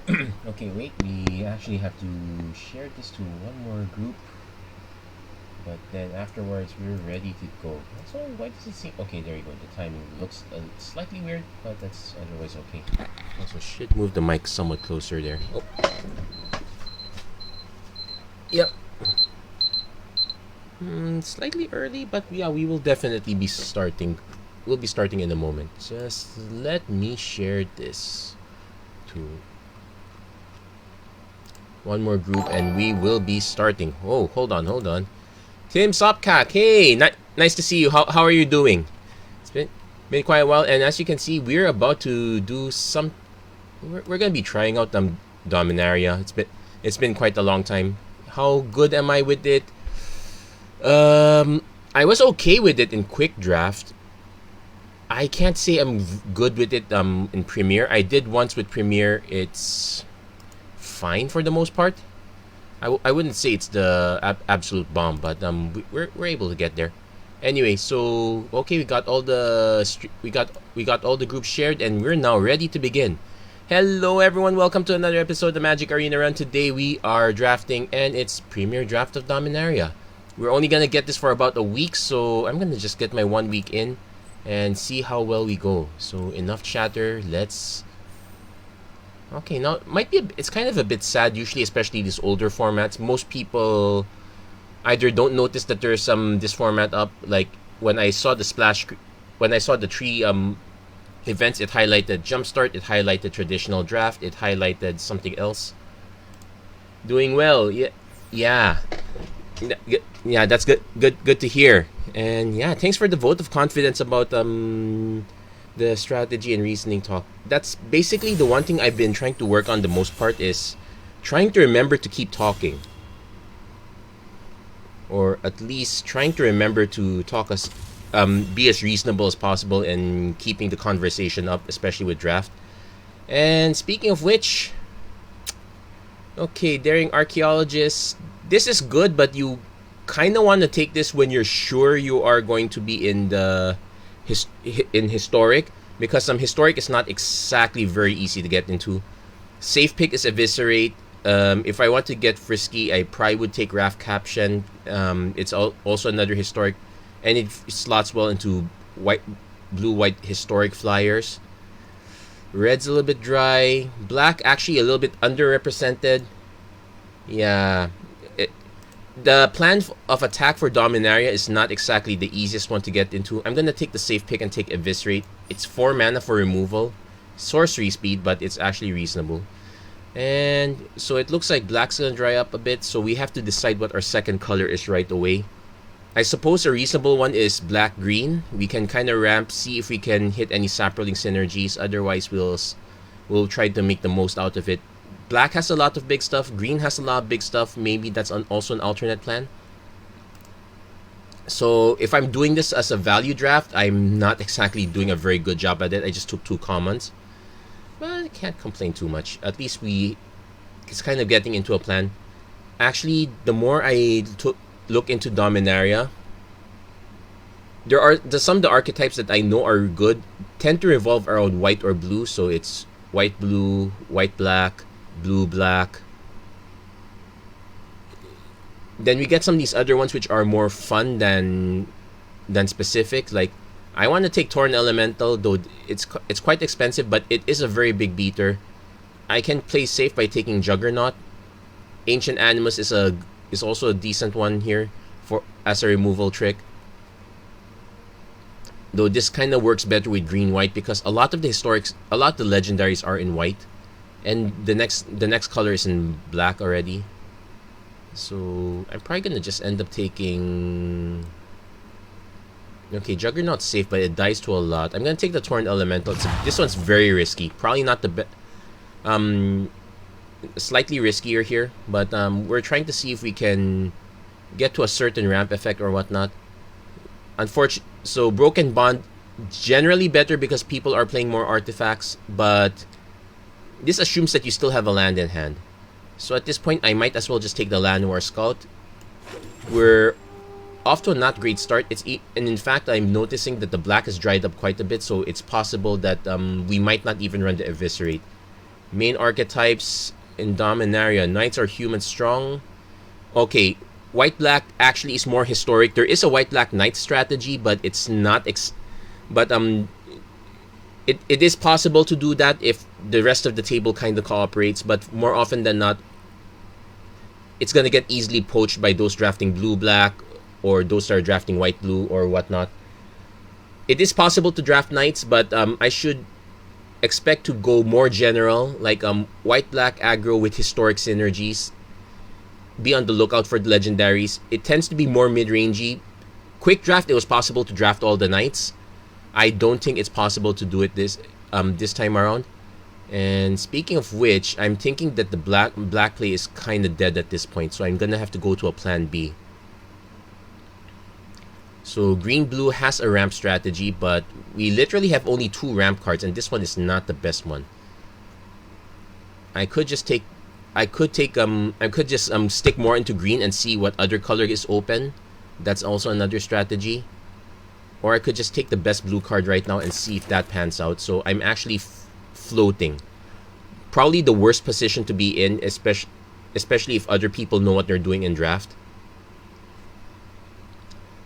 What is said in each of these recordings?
Okay, wait, we actually have to share this to one more group, but then afterwards we're ready to go. So why does it seem... Okay, there you go. The timing looks slightly weird, but that's otherwise okay. Also should move the mic somewhat closer there. Oh, yep. Slightly early, but yeah, we will definitely be starting. We'll be starting in a moment. Just let me share this to one more group and we will be starting. Oh, hold on. Tim Sopkak, hey, nice to see you. How are you doing? It's been quite a while, and as you can see, we're about to do some... We're gonna be trying out Dominaria. It's been quite a long time. How good am I with it? I was okay with it in quick draft. I can't say I'm good with it in Premiere. I did once with Premiere. It's fine for the most part. I wouldn't say it's the absolute bomb, but we're able to get there. Anyway, so okay, we got all the groups shared, and we're now ready to begin. Hello everyone, welcome to another episode of Magic Arena Run. Today we are drafting, and it's Premier Draft of Dominaria. We're only gonna get this for about a week, so I'm gonna just get my 1 week in and see how well we go. So enough chatter, let's... Okay, now it's kind of a bit sad usually, especially these older formats. Most people either don't notice that there's this format up. Like when I saw the three events, it highlighted Jumpstart, it highlighted Traditional Draft, it highlighted something else. Doing well, yeah, that's good to hear. And yeah, thanks for the vote of confidence about the strategy and reasoning talk. That's basically the one thing I've been trying to work on the most part, is trying to remember to keep talking, or at least trying to remember to talk be as reasonable as possible and keeping the conversation up, especially with draft. And speaking of which, okay, Daring Archaeologist, this is good, but you kind of want to take this when you're sure you are going to be in Historic, because Historic is not exactly very easy to get into. Safe pick is Eviscerate. If I want to get frisky, I probably would take Raft Caption. It's also another Historic, and it slots well into blue-white Historic flyers. Red's a little bit dry. Black actually a little bit underrepresented. Yeah. The plan of attack for Dominaria is not exactly the easiest one to get into. I'm going to take the safe pick and take Eviscerate. It's 4 mana for removal. Sorcery speed, but it's actually reasonable. And so it looks like black's going to dry up a bit, so we have to decide what our second color is right away. I suppose a reasonable one is black-green. We can kind of ramp, see if we can hit any Saproling synergies. Otherwise, we'll try to make the most out of it. Black has a lot of big stuff. Green has a lot of big stuff. Maybe that's also an alternate plan. So if I'm doing this as a value draft, I'm not exactly doing a very good job at it. I just took 2 commons. But I can't complain too much. At least it's kind of getting into a plan. Actually, the more I look into Dominaria, some of the archetypes that I know are good tend to revolve around white or blue. So it's white-blue, white-black, blue-black. Then we get some of these other ones which are more fun than specific. Like, I want to take Torn Elemental, though it's quite expensive, but it is a very big beater. I can play safe by taking Juggernaut. Ancient Animus is also a decent one here as a removal trick. Though this kind of works better with green-white, because a lot of the legendaries are in white. And the next color is in black already. So I'm probably gonna just end up taking... Okay, Juggernaut's safe, but it dies to a lot. I'm gonna take the Torn Elemental. This one's very risky. Probably not the best. Slightly riskier here, but we're trying to see if we can get to a certain ramp effect or whatnot. So Broken Bond, generally better because people are playing more artifacts, but this assumes that you still have a land in hand. So at this point, I might as well just take the Llanowar Scout. We're off to a not great start. And in fact, I'm noticing that the black has dried up quite a bit, so it's possible that we might not even run the Eviscerate. Main archetypes in Dominaria. Knights are human strong. Okay, white-black actually is more historic. There is a white-black knight strategy, but it's not... but it is possible to do that if the rest of the table kind of cooperates, but more often than not, it's going to get easily poached by those drafting blue-black or those that are drafting white-blue or whatnot. It is possible to draft knights, but I should expect to go more general, like white-black aggro with historic synergies. Be on the lookout for the legendaries. It tends to be more mid-rangey. Quick draft, it was possible to draft all the knights. I don't think it's possible to do it this time around. And speaking of which, I'm thinking that the black play is kind of dead at this point, so I'm gonna have to go to a plan B. So green-blue has a ramp strategy, but we literally have only 2 ramp cards, and this one is not the best one. I could just stick more into green and see what other color is open. That's also another strategy. Or I could just take the best blue card right now and see if that pans out. So I'm actually floating. Probably the worst position to be in, especially if other people know what they're doing in draft.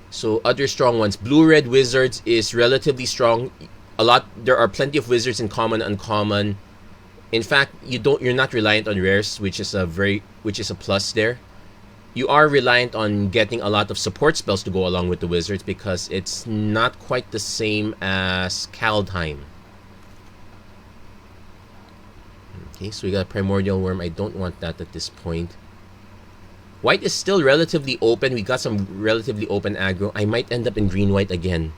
So other strong ones. Blue-red wizards is relatively strong. There are plenty of wizards in common, uncommon. In fact, you're not reliant on rares, which is a plus there. You are reliant on getting a lot of support spells to go along with the wizards because it's not quite the same as Kaldheim. Okay, so we got a Primordial Worm. I don't want that at this point. White is still relatively open. We got some relatively open aggro. I might end up in green-white again.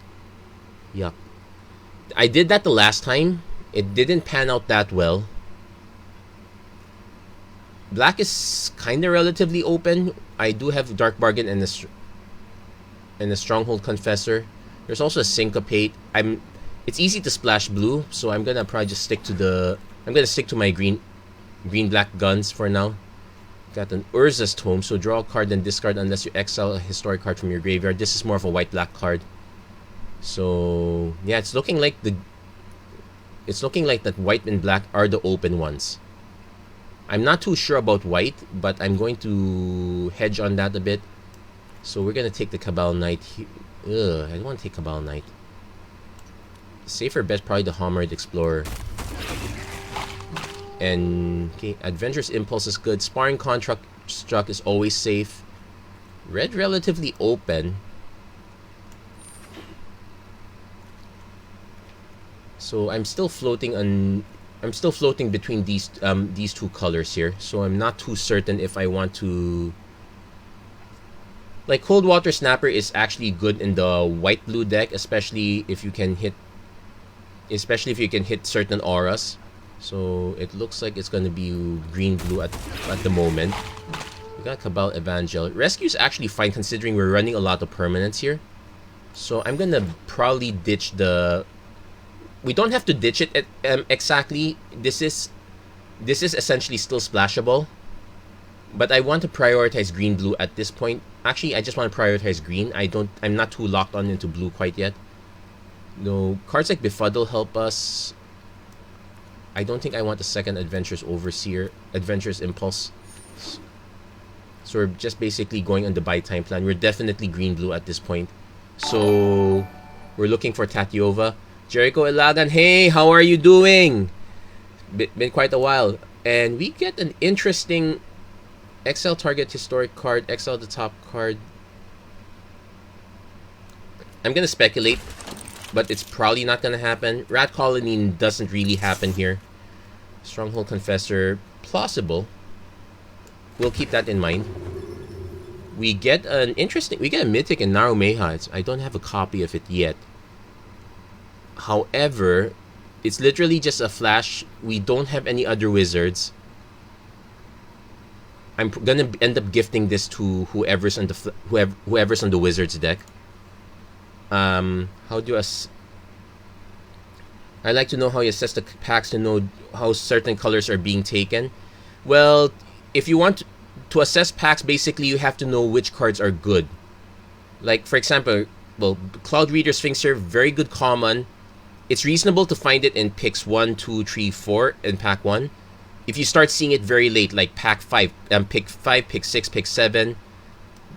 Yup. I did that the last time. It didn't pan out that well. Black is kind of relatively open. I do have Dark Bargain and a Stronghold Confessor. There's also a Syncopate. It's easy to splash blue, so I'm gonna probably just stick to my green-black guns for now. Got an Urza's Tome, so draw a card and discard unless you exile a historic card from your graveyard. This is more of a white-black card. So yeah, it's looking like that white and black are the open ones. I'm not too sure about white, but I'm going to hedge on that a bit. So we're going to take the Cabal Knight here. Ugh, I don't want to take Cabal Knight. Safer bet probably the Homered Explorer. And, okay, Adventurous Impulse is good. Sparring Construct is always safe. Red relatively open. So I'm still floating between these two colors here, so I'm not too certain if I want to. Like Cold Water Snapper is actually good in the white-blue deck, especially if you can hit certain auras. So it looks like it's gonna be green-blue at the moment. We got Cabal Evangel. Rescue is actually fine considering we're running a lot of permanents here. So I'm gonna probably ditch the. We don't have to ditch it exactly. This is essentially still splashable, but I want to prioritize green-blue at this point. Actually, I just want to prioritize green. I'm not too locked on into blue quite yet. No, cards like Befuddle help us. I don't think I want the second Adventurous Overseer, Adventurous Impulse. So we're just basically going on the buy time plan. We're definitely green-blue at this point. So we're looking for Tatiova. Jericho Ilagan, hey, how are you doing? Been quite a while. And we get an interesting exile target historic card, exile the top card. I'm gonna speculate, but it's probably not gonna happen. Rat Colony doesn't really happen here. Stronghold Confessor, plausible. We'll keep that in mind. We get a Mythic in Narumeha. I don't have a copy of it yet. However, it's literally just a flash. We don't have any other wizards. I'm gonna end up gifting this to whoever's on the wizards deck. I like to know how you assess the packs to know how certain colors are being taken. Well, if you want to assess packs, basically you have to know which cards are good. Like for example, Cloud Reader Sphinxer, very good common. It's reasonable to find it in picks 1, 2, 3, 4 in pack 1. if you start seeing it very late, like pack 5, pick 5, pick 6, pick 7,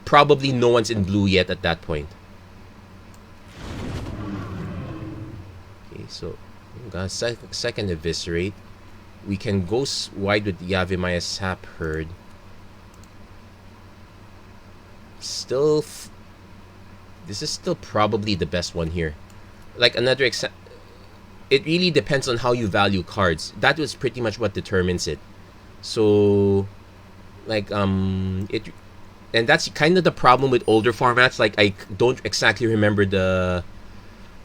probably no one's in blue yet at that point. Okay, so we got a second eviscerate. We can go wide with Yavimaya Sap Herd. Still, this is still probably the best one here. Like another it really depends on how you value cards. That was pretty much what determines it. So, like, and that's kind of the problem with older formats. Like, I don't exactly remember the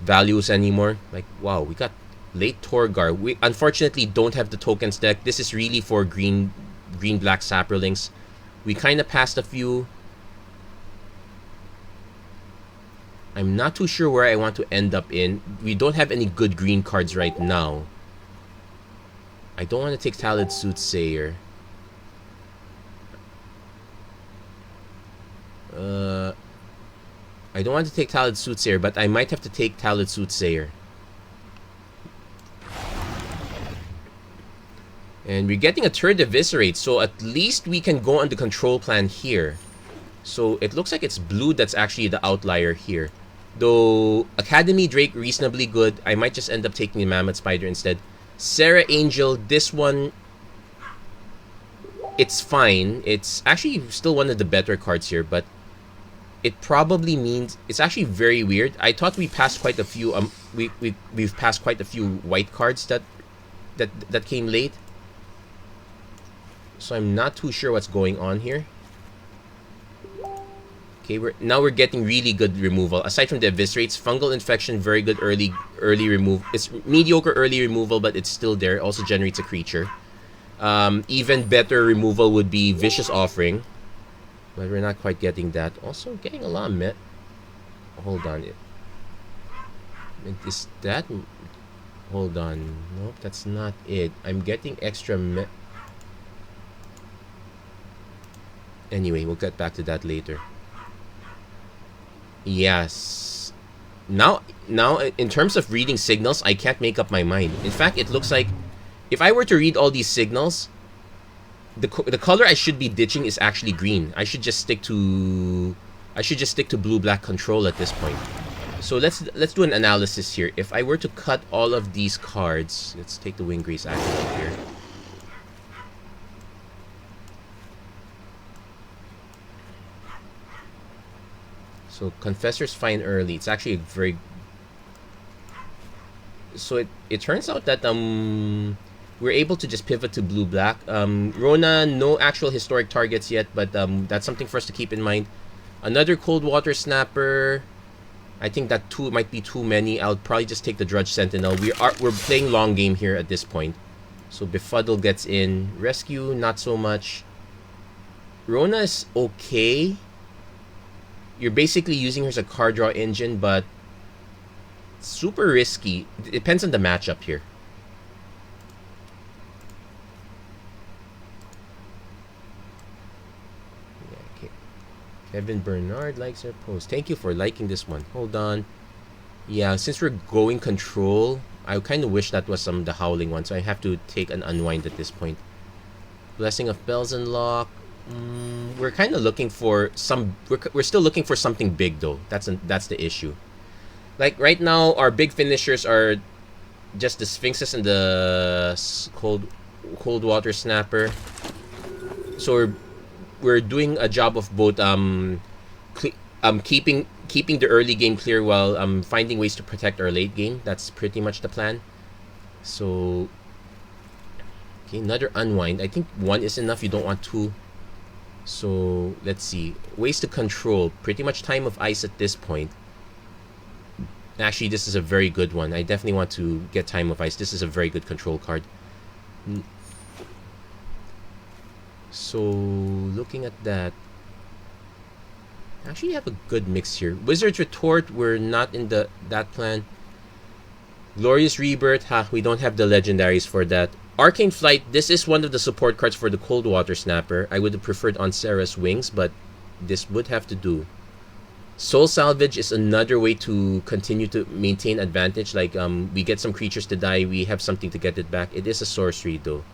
values anymore. Like, wow, we got late Torgar. We unfortunately don't have the tokens deck. This is really for green-black Saprolinks. We kind of passed a few. I'm not too sure where I want to end up in. We don't have any good green cards right now. I don't want to take Talid Soothsayer. I don't want to take Talid Soothsayer, but I might have to take Talid Soothsayer. And we're getting a third Eviscerate, so at least we can go on the control plan here. So it looks like it's blue that's actually the outlier here. Though Academy Drake reasonably good, I might just end up taking the Mammoth Spider instead. Sarah Angel, this one, it's fine. It's actually still one of the better cards here, but it probably means it's actually very weird. I thought we passed quite a few. We've passed quite a few white cards that came late. So I'm not too sure what's going on here. Okay, now we're getting really good removal. Aside from the Eviscerates, Fungal Infection, very good early remove. It's mediocre early removal, but it's still there. It also generates a creature. Even better removal would be Vicious Offering, but we're not quite getting that. Also getting a lot of met. Hold on, is that? Hold on, nope, that's not it. I'm getting extra met. Anyway, we'll get back to that later. Yes. Now, in terms of reading signals, I can't make up my mind. In fact, it looks like if I were to read all these signals, the color I should be ditching is actually green. I should just stick to blue-black control at this point. So let's do an analysis here. If I were to cut all of these cards, let's take the Winggrace activate here. So Confessor's fine early. It's actually a very... So it turns out that we're able to just pivot to blue-black. Rona, no actual historic targets yet, but that's something for us to keep in mind. Another Cold Water Snapper. I think that 2 might be too many. I'll probably just take the Drudge Sentinel. We're playing long game here at this point. So Befuddle gets in. Rescue, not so much. Rona is okay. You're basically using her as a card draw engine, but super risky. It depends on the matchup here. Yeah, okay. Kevin Bernard likes her post. Thank you for liking this one. Hold on. Yeah, since we're going control, I kind of wish that was the Howling one, so I have to take an Unwind at this point. Blessing of Bells and Lock. We're kind of looking for we're still looking for something big though. That's the issue. Like right now, our big finishers are just the Sphinxes and the cold water snapper. So we're doing a job of both keeping the early game clear while finding ways to protect our late game. That's pretty much the plan. So okay, another Unwind. I think 1 is enough. You don't want 2. So let's see, ways to control. Pretty much Time of Ice at this point. Actually, this is a very good one. I definitely want to get Time of Ice. This is a very good control card. So looking at that, actually have a good mix here. Wizard's Retort, we're not in that plan. Glorious Rebirth, we don't have the legendaries for that. Arcane Flight, this is one of the support cards for the Cold Water Snapper. I would have preferred on Sarah's Wings, but this would have to do. Soul Salvage is another way to continue to maintain advantage. Like, we get some creatures to die, we have something to get it back. It is a sorcery, though.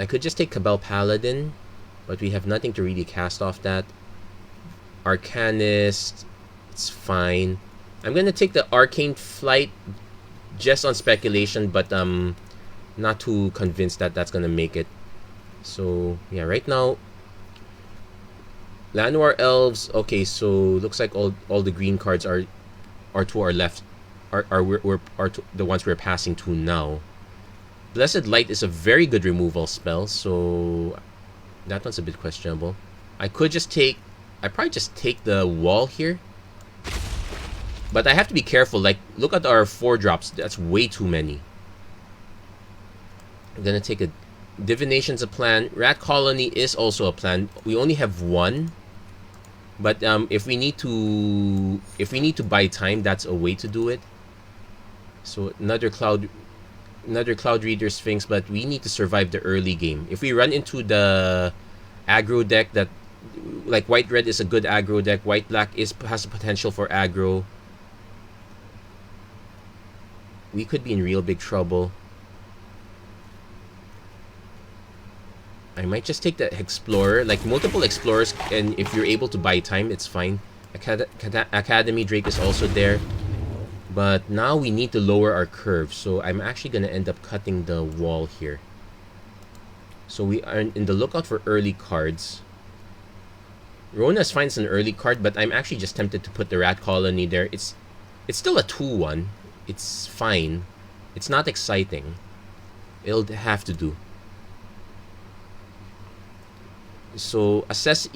I could just take Cabal Paladin, but we have nothing to really cast off that. Arcanist, it's fine. I'm gonna take the Arcane Flight just on speculation, but not too convinced that that's gonna make it. So yeah, right now, Llanowar Elves. Okay, so looks like all the green cards are to our left, are the ones we're passing to now. Blessed Light is a very good removal spell, so that one's a bit questionable. I probably just take the wall here. But I have to be careful. Like, look at our 4-drops. That's way too many. I'm gonna take a Divination's a plan. Rat Colony is also a plan. We only have one. But if we need to buy time, that's a way to do it. So another Cloud Reader Sphinx, but we need to survive the early game. If we run into the aggro deck that, like, white-red is a good aggro deck, white-black has the potential for aggro, we could be in real big trouble. I might just take the Explorer, like multiple Explorers, and if you're able to buy time, it's fine. Academy Drake is also there. But now we need to lower our curve, so I'm actually going to end up cutting the wall here. So we are in the lookout for early cards. Rona's fine as an early card, but I'm actually just tempted to put the Rat Colony there. It's still a 2-1. It's fine. It's not exciting. It'll have to do. So assess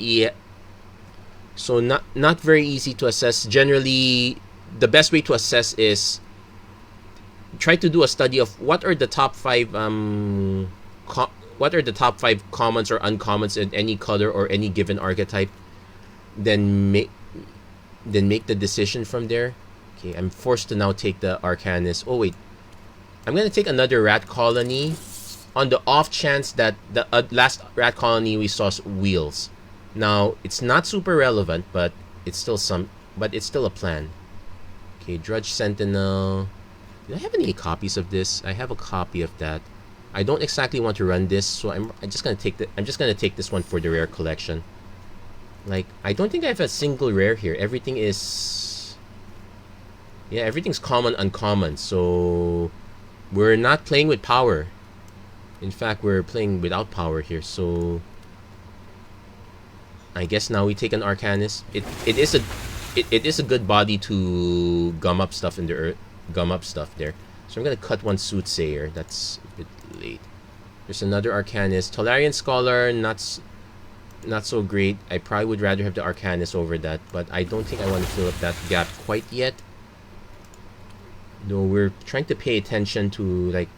So not very easy to assess. Generally, the best way to assess is try to do a study of what are the top 5 commons or uncommons in any color or any given archetype. Then make the decision from there. Okay, I'm forced to now take the Arcanist. Oh wait, I'm gonna take another Rat Colony on the off chance that the last Rat Colony we saw wheels. Now it's not super relevant, but it's still a plan. Okay, Drudge Sentinel. Do I have any copies of this? I have a copy of that. I don't exactly want to run this, so I'm just gonna take this one for the rare collection. Like, I don't think I have a single rare here. Everything's common, uncommon. So we're not playing with power. In fact, we're playing without power here. So I guess now we take an Arcanist. It is a good body to gum up stuff in the earth, gum up stuff there. So I'm gonna cut one Soothsayer. That's a bit late. There's another Arcanist. Tolarian Scholar, not so great. I probably would rather have the Arcanist over that, but I don't think I want to fill up that gap quite yet. No, we're trying to pay attention to, like,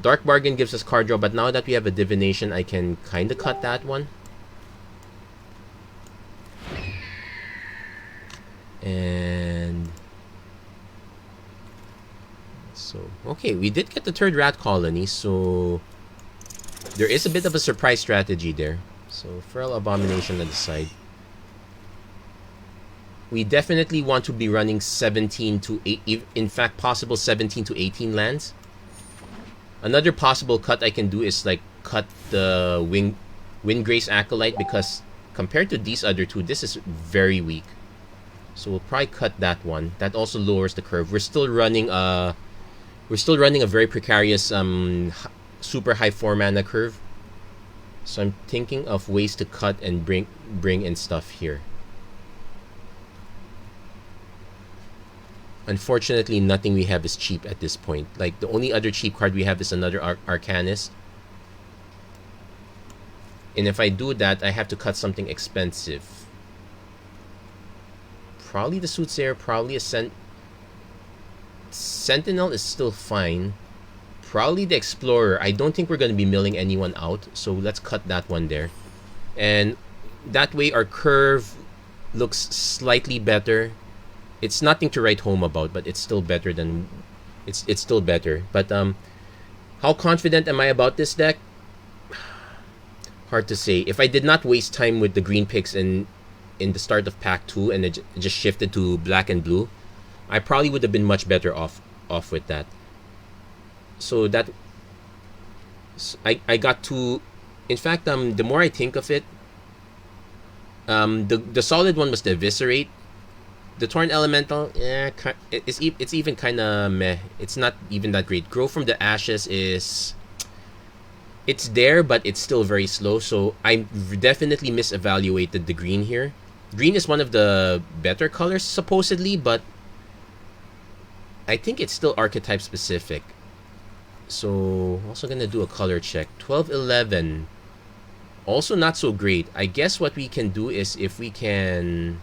Dark Bargain gives us card draw, but now that we have a Divination, I can kind of cut that one. And so, okay, we did get the third Rat Colony, so there is a bit of a surprise strategy there. So, Feral Abomination on the side. We definitely want to be running 17 to 8, in fact, possible 17 to 18 lands. Another possible cut I can do is, like, cut the Windgrace Acolyte, because compared to these other two, this is very weak. So we'll probably cut that one. That also lowers the curve. We're still running a very precarious super high 4-mana curve. So I'm thinking of ways to cut and bring in stuff here. Unfortunately, nothing we have is cheap at this point. Like, the only other cheap card we have is another Arcanist. And if I do that, I have to cut something expensive. Probably the Soothsayer, probably a Sentinel is still fine. Probably the Explorer. I don't think we're going to be milling anyone out, so let's cut that one there. And that way our curve looks slightly better. It's nothing to write home about, but it's still better than... It's still better. But how confident am I about this deck? Hard to say. If I did not waste time with the green picks in the start of pack 2 and it just shifted to black and blue, I probably would have been much better off with that. So that... I got two In fact, the more I think of it, the solid one was the Eviscerate. The Torn Elemental, it's even kind of meh. It's not even that great. Grow from the Ashes is... It's there, but it's still very slow, so I definitely misevaluated the green here. Green is one of the better colors, supposedly, but I think it's still archetype specific. So, also gonna do a color check. 12-11. Also not so great. I guess what we can do is if we can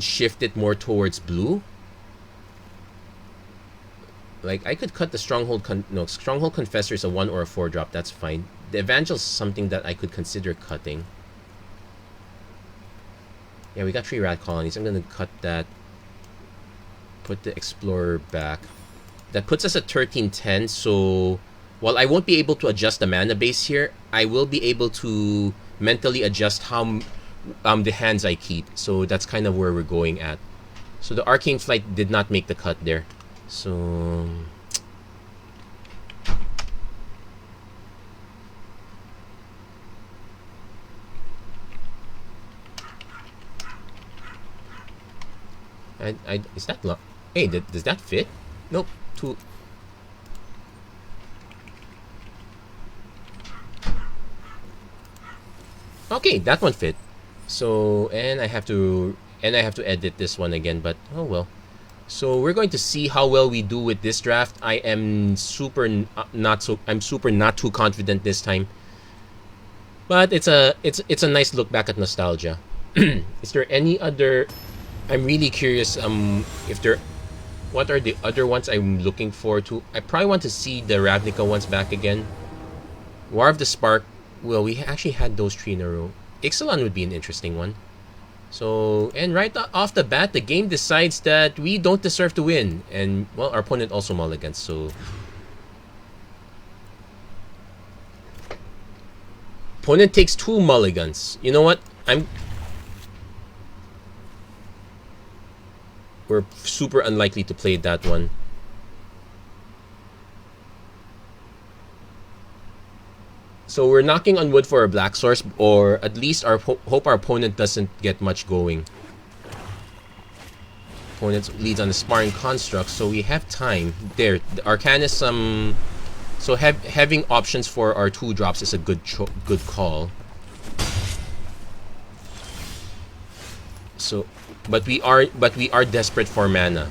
shift it more towards blue. Like, I could cut the Stronghold Stronghold Confessor is a 1 or a 4 drop, that's fine. The Evangel is something that I could consider cutting. Yeah, we got 3 Rat Colonies. I'm gonna cut that. Put the Explorer back. That puts us at 13-10, so while I won't be able to adjust the mana base here, I will be able to mentally adjust how the hands I keep. So that's kind of where we're going at. So the Arcane Flight did not make the cut there. So is that hey, does that fit? Nope. Too. Okay, that one fit. So, and I have to edit this one again, but oh well. So we're going to see how well we do with this draft. I am super not too confident this time. But it's a nice look back at nostalgia. Is there any other... I'm really curious if there... What are the other ones I'm looking forward to? I probably want to see the Ravnica ones back again. War of the Spark. Well, we actually had those 3 in a row. Ixalan would be an interesting one. So, and right off the bat, the game decides that we don't deserve to win. And, well, our opponent also mulligans, so... Opponent takes 2 mulligans. You know what? We're super unlikely to play that one. So we're knocking on wood for our Black Source, or at least hope our opponent doesn't get much going. Opponent leads on the Sparring Construct, so we have time. There, the Arcanist, so having options for our 2 drops is a good call. So, but we are desperate for mana.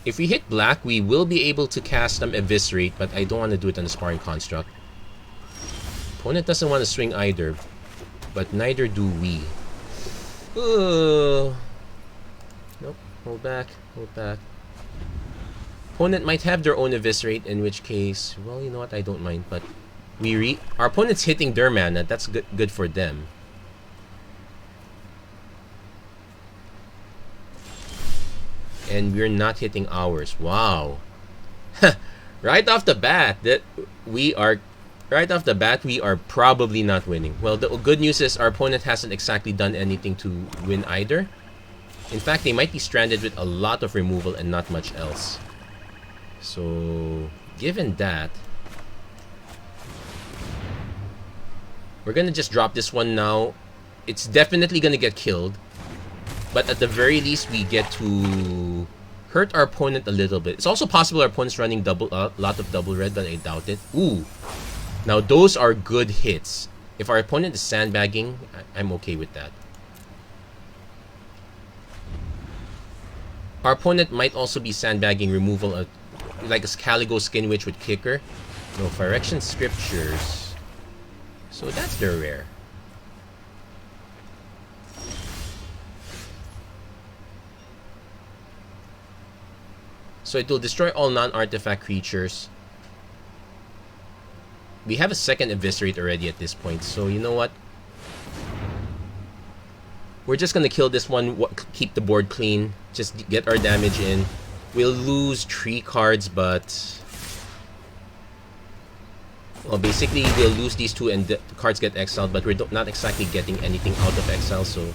If we hit black, we will be able to cast Eviscerate, but I don't want to do it on the Sparring Construct. Opponent doesn't want to swing either, but neither do we. Nope, hold back. Opponent might have their own Eviscerate, in which case, well, you know what, I don't mind, but our opponent's hitting their mana, that's good for them. And we're not hitting ours. Wow. Right off the bat, we are probably not winning. Well, the good news is our opponent hasn't exactly done anything to win either. In fact, they might be stranded with a lot of removal and not much else. So, given that, we're gonna just drop this one now. It's definitely gonna get killed. But at the very least, we get to hurt our opponent a little bit. It's also possible our opponent's running a lot of double red, but I doubt it. Ooh. Now, those are good hits. If our opponent is sandbagging, I'm okay with that. Our opponent might also be sandbagging removal of, like a Caligo Skin Witch with Kicker. No, Phyrexian Scriptures. So that's their rare. So it will destroy all non-artifact creatures. We have a second Eviscerate already at this point, so you know what? We're just gonna kill this one, keep the board clean, just get our damage in. We'll lose 3 cards, but... Well, basically, we'll lose these 2 and the cards get exiled, but we're not exactly getting anything out of exile, so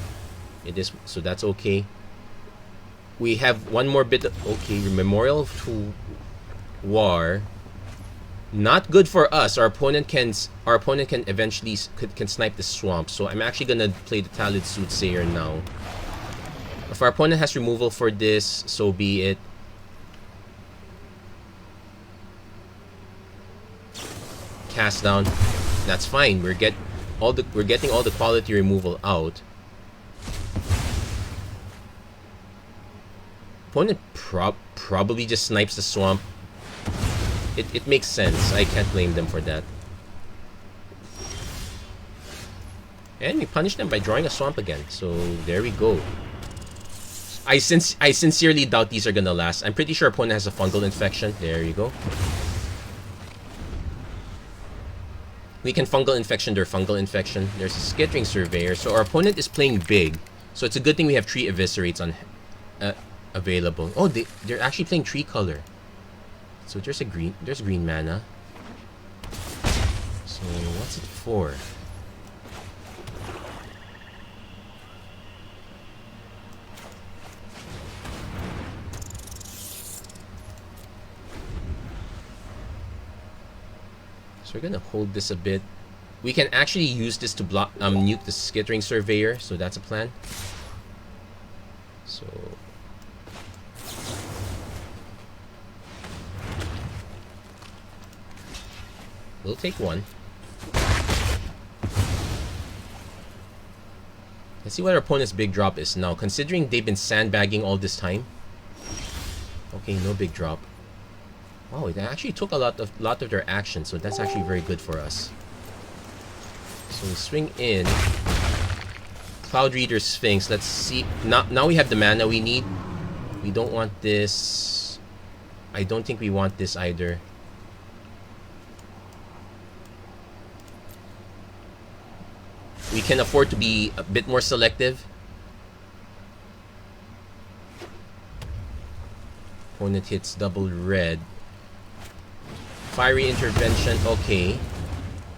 that's okay. We have one more bit. Okay, Memorial to War. Not good for us. Our opponent can eventually can snipe the swamp. So I'm actually gonna play the Talid Soothsayer now. If our opponent has removal for this, so be it. Cast down. That's fine. We're getting all the quality removal out. Opponent probably just snipes the swamp. It makes sense. I can't blame them for that. And we punish them by drawing a swamp again. So there we go. I sincerely doubt these are gonna last. I'm pretty sure opponent has a fungal infection. There you go. We can fungal infection their fungal infection. There's a Skittering Surveyor. So our opponent is playing big. So it's a good thing we have 3 Eviscerates on available. Oh, they're actually playing tree color. So there's green mana. So what's it for? So we're gonna hold this a bit. We can actually use this to block nuke the Skittering Surveyor, so that's a plan. So we'll take one. Let's see what our opponent's big drop is now, considering they've been sandbagging all this time. Okay, no big drop. Oh, they actually took a lot of their action, so that's actually very good for us. So we swing in. Cloud Reader Sphinx. Let's see. Now we have the mana we need. We don't want this. I don't think we want this either. We can afford to be a bit more selective. Opponent hits double red. Fiery Intervention, okay.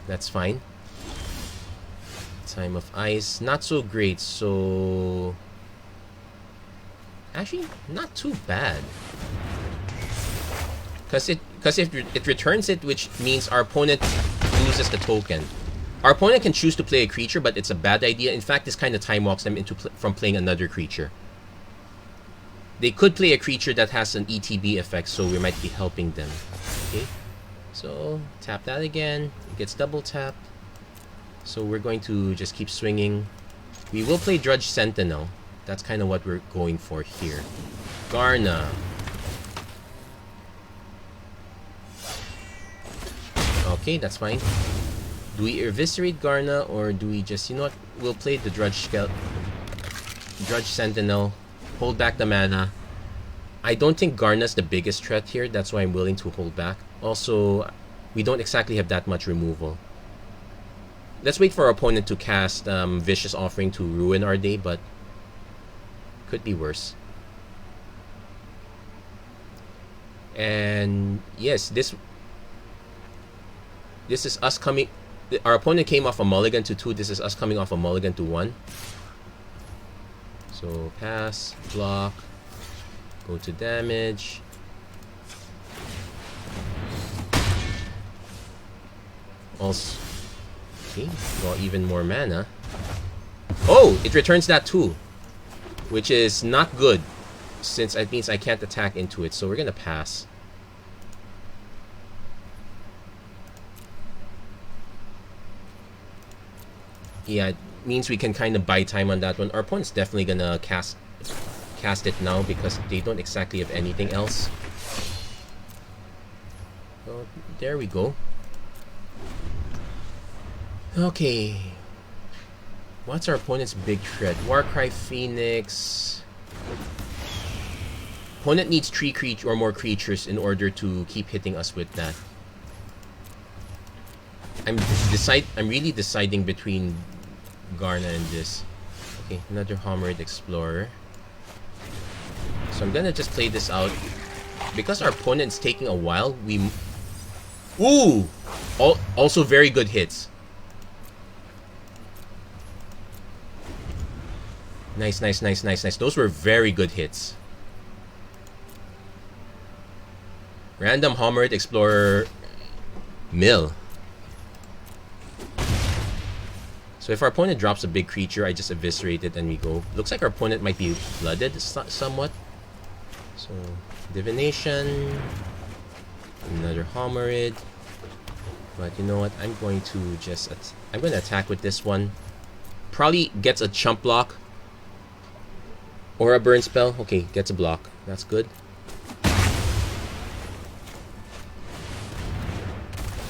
That's fine. Time of Ice, not so great, so... Actually, not too bad. Because if it returns it, which means our opponent loses the token. Our opponent can choose to play a creature, but it's a bad idea. In fact, this kind of time walks them from playing another creature. They could play a creature that has an ETB effect, so we might be helping them. Okay. So, tap that again. It gets double tapped. So we're going to just keep swinging. We will play Drudge Sentinel. That's kind of what we're going for here. Garna. Okay, that's fine. Do we eviscerate Garna, or do we just, you know what? We'll play the Drudge Sentinel. Hold back the mana. I don't think Garna's the biggest threat here. That's why I'm willing to hold back. Also, we don't exactly have that much removal. Let's wait for our opponent to cast Vicious Offering to ruin our day, but could be worse. And yes, this is us coming. Our opponent came off a mulligan to 2. This is us coming off a mulligan to 1. So pass, block, go to damage. Also, okay, draw even more mana. Oh, it returns that too, which is not good, since it means I can't attack into it. So we're gonna pass. Yeah, it means we can kind of buy time on that one. Our opponent's definitely gonna cast it now because they don't exactly have anything else. So there we go. Okay. What's our opponent's big threat? Warcry Phoenix. Opponent needs 3 creatures or more creatures in order to keep hitting us with that. I'm really deciding between Garna and this. Okay, another Homered Explorer. So I'm gonna just play this out. Because our opponent's taking a while, we... Ooh! Also very good hits. Nice. Those were very good hits. Random Homerit Explorer Mill. So if our opponent drops a big creature, I just eviscerate it and we go. Looks like our opponent might be flooded somewhat. So Divination, another Homerid. But you know what? I'm going to just I'm going to attack with this one. Probably gets a chump block or a burn spell. Okay, gets a block. That's good.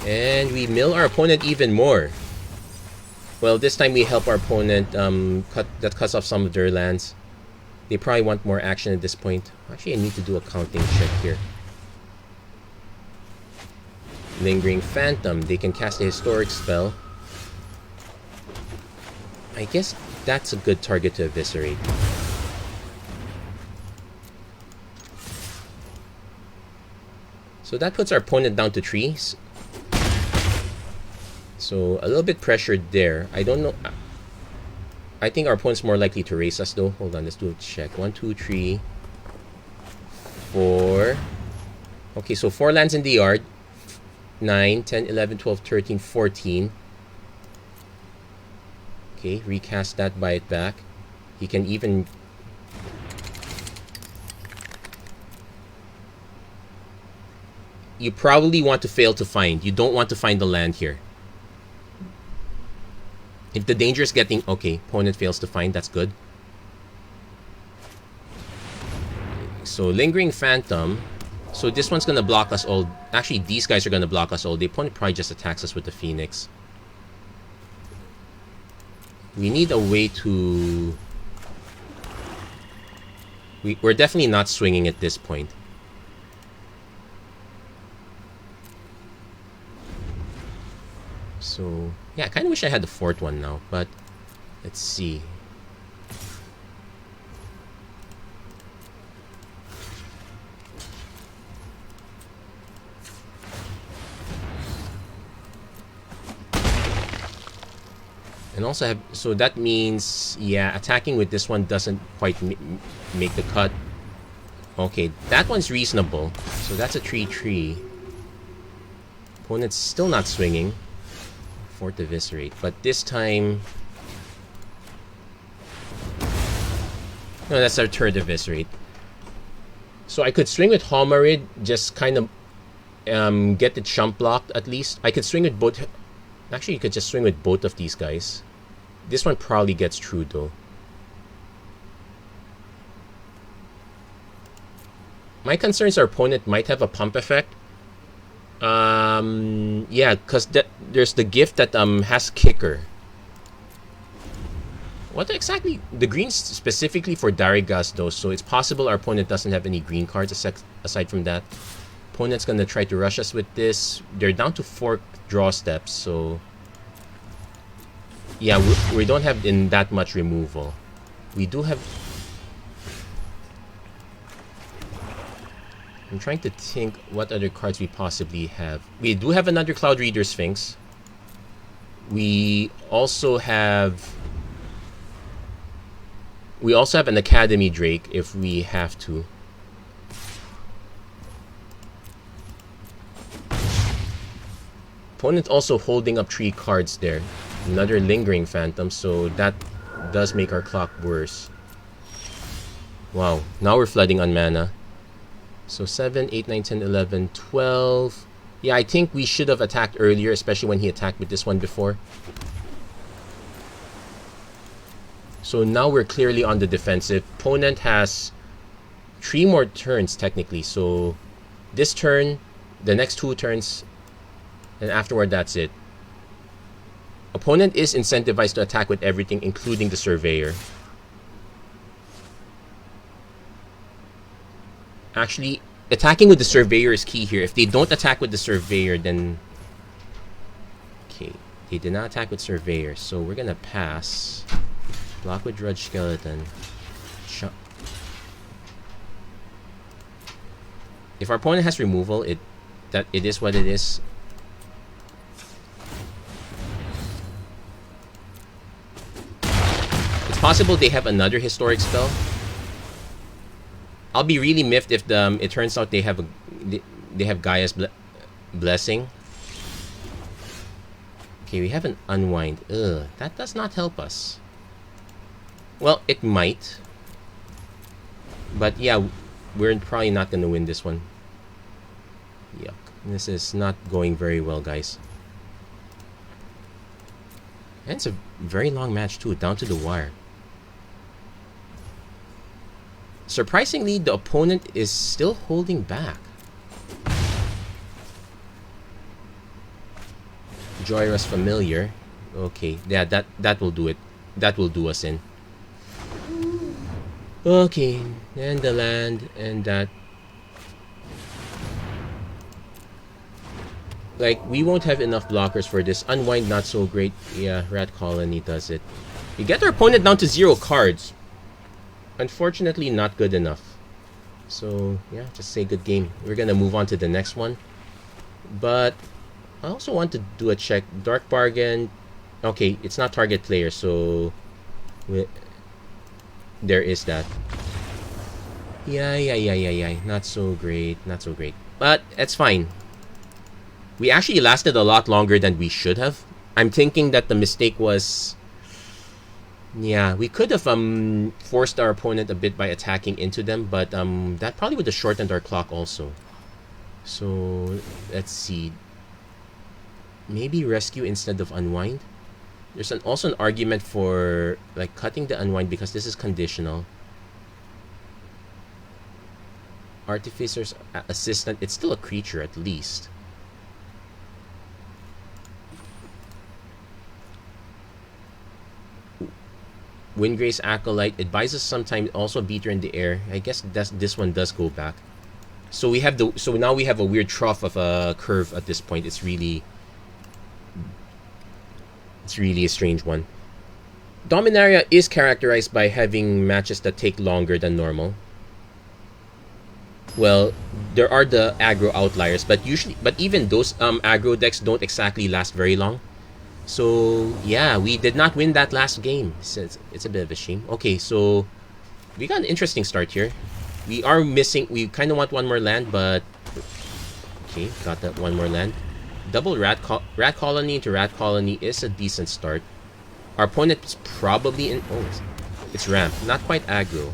And we mill our opponent even more. Well, this time we help our opponent that cuts off some of their lands. They probably want more action at this point. Actually, I need to do a counting check here. Lingering Phantom. They can cast a historic spell. I guess that's a good target to eviscerate. So that puts our opponent down to 3. So a little bit pressured there. I don't know. I think our opponent's more likely to race us though. Hold on, let's do a check. 1, 2, 3, 4. Okay, so 4 lands in the yard. 9, 10, 11, 12, 13, 14. Okay, recast that, buy it back. He can even... You probably want to fail to find. You don't want to find the land here. If the danger is getting... Okay, opponent fails to find. That's good. So, Lingering Phantom. So, this one's going to block us all. Actually, these guys are going to block us all. The opponent probably just attacks us with the Phoenix. We need a way to... We're definitely not swinging at this point. So, yeah, I kind of wish I had the 4th one now, but let's see. And also have, so that means, yeah, attacking with this one doesn't quite make the cut. Okay, that one's reasonable. So that's a 3-3. Opponent's still not swinging. 4th eviscerate, but this time... No, that's our 3rd eviscerate. So I could swing with Homerid, just kind of get the chump blocked at least. I could swing with both... Actually, you could just swing with both of these guys. This one probably gets through though. My concern is our opponent might have a pump effect. Yeah, because there's the gift that has kicker. What exactly? The green's specifically for Darigas though, so it's possible our opponent doesn't have any green cards aside from that. Opponent's gonna try to rush us with this. They're down to 4 draw steps, so yeah, we don't have that much removal. We do have... I'm trying to think what other cards we possibly have. We do have another Cloud Reader Sphinx. We also have an Academy Drake if we have to. Opponent also holding up 3 cards there. Another Lingering Phantom, so that does make our clock worse. Wow, now we're flooding on mana. So 7, 8, 9, 10, 11, 12. Yeah, I think we should have attacked earlier, especially when he attacked with this one before. So now we're clearly on the defensive. Opponent has 3 more turns technically. So this turn, the next 2 turns, and afterward that's it. Opponent is incentivized to attack with everything, including the Surveyor. Actually, attacking with the Surveyor is key here. If they don't attack with the Surveyor, then... Okay, they did not attack with Surveyor, so we're gonna pass. Block with Drudge Skeleton. If our opponent has removal, it is what it is. It's possible they have another historic spell. I'll be really miffed if it turns out they have they have Gaia's blessing. Okay, we have an unwind. Ugh, that does not help us. Well, it might. But yeah, we're probably not going to win this one. Yuck. This is not going very well, guys. And it's a very long match too, down to the wire. Surprisingly, the opponent is still holding back. Joyra's familiar. Okay, yeah, that will do it. That will do us in. Okay, and the land, and that. Like, we won't have enough blockers for this. Unwind, not so great. Yeah, Rat Colony does it. We get our opponent down to 0 cards. Unfortunately, not good enough. So, yeah, just say good game. We're gonna move on to the next one. But I also want to do a check. Dark Bargain. Okay, it's not target player, so there is that. Yeah. Not so great. Not so great. But it's fine. We actually lasted a lot longer than we should have. I'm thinking that the mistake was... Yeah, we could have forced our opponent a bit by attacking into them, but that probably would have shortened our clock also. So, let's see. Maybe rescue instead of unwind? There's also an argument for like cutting the unwind because this is conditional. Artificer's assistant, it's still a creature at least. Windgrace Acolyte, it buys us sometimes also Beater in the air. I guess this one does go back. So we have so now we have a weird trough of a curve at this point. It's really a strange one. Dominaria is characterized by having matches that take longer than normal. Well, there are the aggro outliers, but even those aggro decks don't exactly last very long. So yeah, we did not win that last game. It's a bit of a shame. Okay, so we got an interesting start here. We are missing. We kind of want one more land, but okay, got that one more land. Double Rat Colony into Rat Colony is a decent start. Our opponent is probably in. Oh, it's ramp, not quite aggro.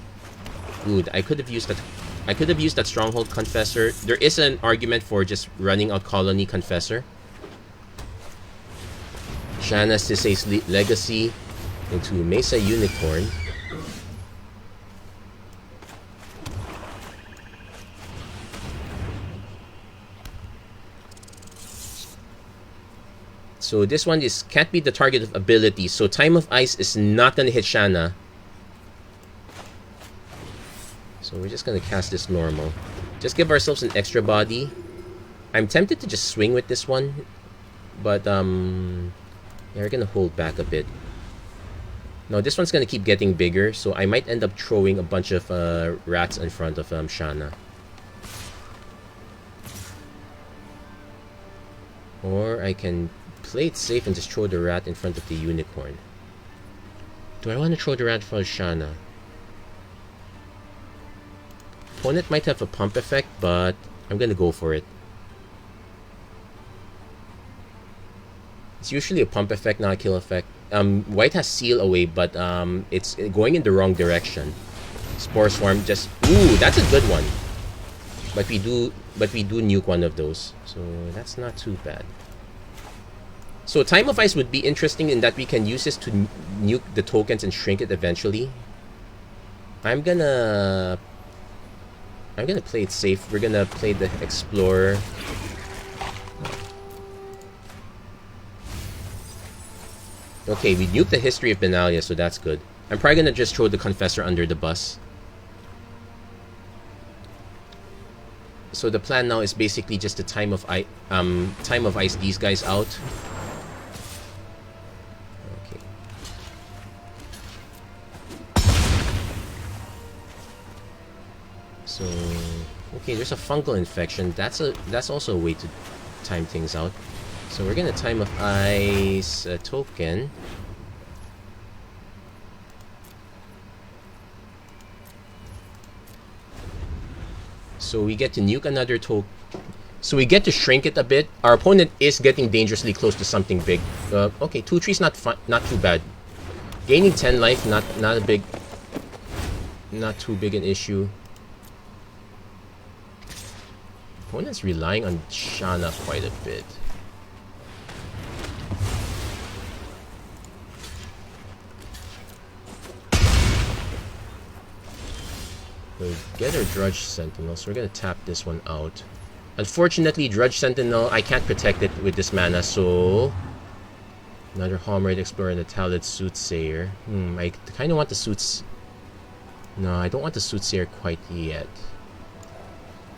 Good. I could have used that Stronghold Confessor. There is an argument for just running out Colony Confessor. Shanna Sisei's Legacy into Mesa Unicorn. So this one can't be the target of ability. So Time of Ice is not gonna hit Shanna. So we're just gonna cast this normal. Just give ourselves an extra body. I'm tempted to just swing with this one, but yeah, we're gonna hold back a bit. Now this one's gonna keep getting bigger, so I might end up throwing a bunch of rats in front of Shanna. Or I can play it safe and just throw the rat in front of the unicorn. Do I want to throw the rat for Shanna? Opponent might have a pump effect, but I'm gonna go for it. It's usually a pump effect, not a kill effect. White has Seal Away, but it's going in the wrong direction. Spore Swarm just... Ooh, that's a good one. But we do nuke one of those, so that's not too bad. So Time of Ice would be interesting in that we can use this to nuke the tokens and shrink it eventually. I'm gonna play it safe. We're gonna play the Explorer. Okay, we nuked the History of Benalia, so that's good. I'm probably gonna just throw the Confessor under the bus. So the plan now is basically just to Time of Ice these guys out. Okay. So okay, there's a fungal infection. That's also a way to time things out. So we're gonna Time of Ice a token. So we get to nuke another token. So we get to shrink it a bit. Our opponent is getting dangerously close to something big. Okay, 2-3's not too bad. Gaining 10 life, not too big an issue. Opponent's relying on Shanna quite a bit. We'll get our Drudge Sentinel, so we're gonna tap this one out. Unfortunately, Drudge Sentinel, I can't protect it with this mana, so... Another Homered Explorer and a Talid Soothsayer. I kind of want the Suits... No, I don't want the Soothsayer quite yet.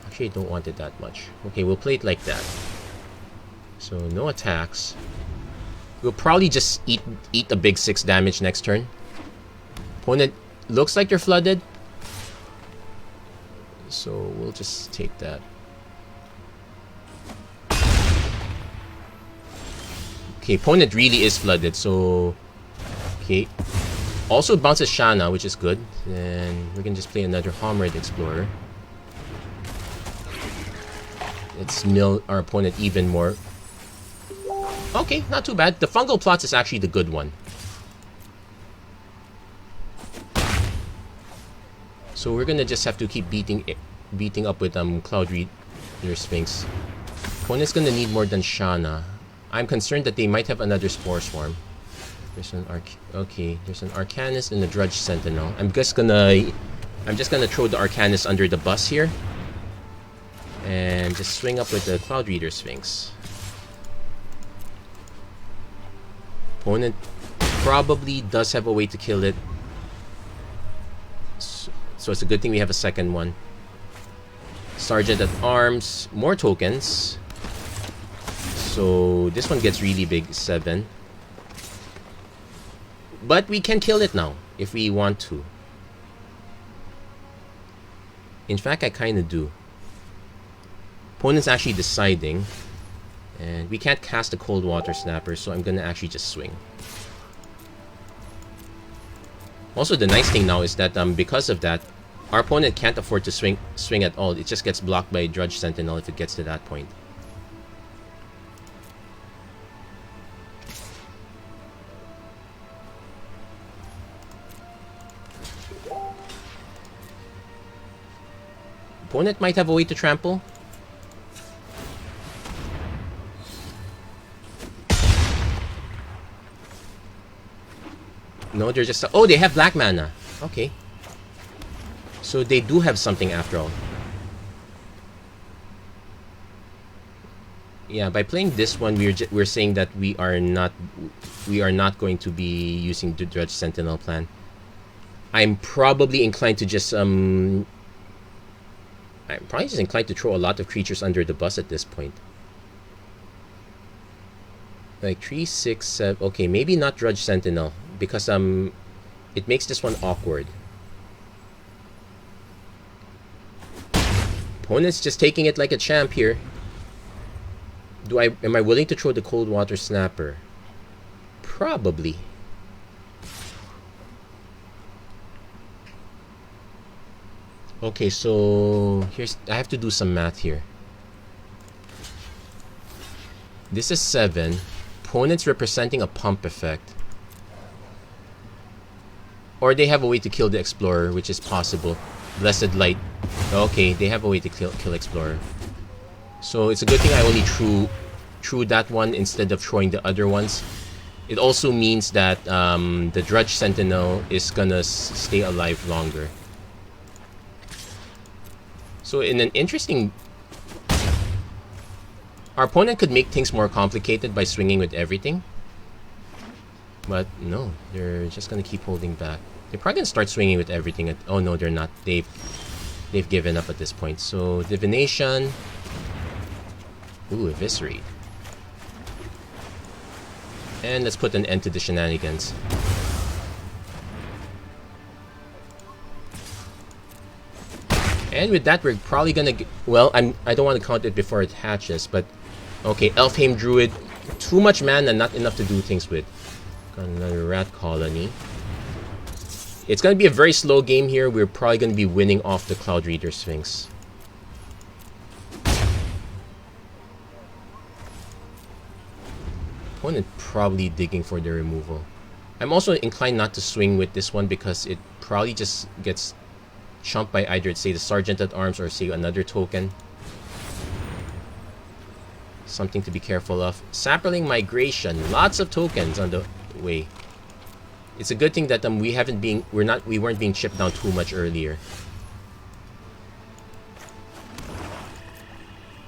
Actually, I don't want it that much. Okay, we'll play it like that. So, no attacks. We'll probably just eat a big 6 damage next turn. Opponent looks like they're flooded. So, we'll just take that. Okay, opponent really is flooded, so... Okay. Also bounces Shanna, which is good. And we can just play another Homered Explorer. Let's mill our opponent even more. Okay, not too bad. The Fungal Plots is actually the good one. So we're gonna just have to keep beating up with Cloud Reader Sphinx. Opponent's gonna need more than Shanna. I'm concerned that they might have another Spore Swarm. There's an there's an Arcanist and a Drudge Sentinel. I'm just gonna throw the Arcanist under the bus here. And just swing up with the Cloud Reader Sphinx. Opponent probably does have a way to kill it. So it's a good thing we have a second one. Sergeant at Arms, more tokens. So this one gets really big, 7. But we can kill it now, if we want to. In fact, I kind of do. Opponent's actually deciding. And we can't cast the Cold Water Snapper, so I'm gonna actually just swing. Also, the nice thing now is that because of that, our opponent can't afford to swing at all. It just gets blocked by Drudge Sentinel if it gets to that point. Opponent might have a way to trample. No, they're just... Oh, they have black mana. Okay. So they do have something after all. Yeah, by playing this one, we're saying that we are not going to be using the Drudge Sentinel plan. I'm probably inclined to just I'm probably just inclined to throw a lot of creatures under the bus at this point. Like 3, 6, 7. Okay, maybe not Drudge Sentinel because it makes this one awkward. Opponent's just taking it like a champ here. Am I willing to throw the Cold Water Snapper? Probably. Okay, so I have to do some math here. This is 7. Opponent's representing a pump effect. Or they have a way to kill the Explorer, which is possible. Blessed Light. Okay, they have a way to kill Explorer. So it's a good thing I only threw that one instead of throwing the other ones. It also means that the Drudge Sentinel is gonna stay alive longer. So in an interesting... Our opponent could make things more complicated by swinging with everything. But no, they're just gonna keep holding back. They're probably gonna start swinging with everything. Oh no, they're not. They've given up at this point. So Divination. Ooh, Eviscerate. And let's put an end to the shenanigans. And with that, we're probably gonna well, I don't want to count it before it hatches, but okay, Elfheim Druid, too much mana, not enough to do things with. Got another Rat Colony. It's gonna be a very slow game here. We're probably gonna be winning off the Cloud Reader Sphinx. Opponent probably digging for the removal. I'm also inclined not to swing with this one because it probably just gets chumped by either, say, the Sergeant at Arms or, say, another token. Something to be careful of. Sapperling Migration. Lots of tokens on the way. It's a good thing that we weren't being chipped down too much earlier.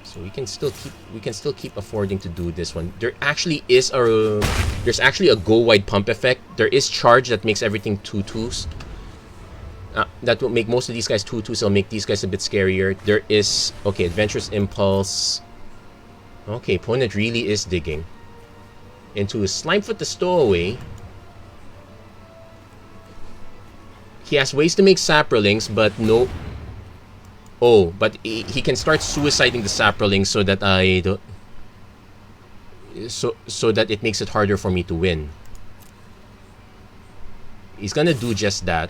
So we can still keep affording to do this one. There's actually a go wide pump effect. There is charge that makes everything 2/2s. That will make most of these guys 2/2s. It'll make these guys a bit scarier. There is Adventurous Impulse. Okay, opponent really is digging into Slimefoot the Stowaway. He has ways to make Saprolings, but no. Oh, but he can start suiciding the Saprolings so that I don't. So that it makes it harder for me to win. He's gonna do just that.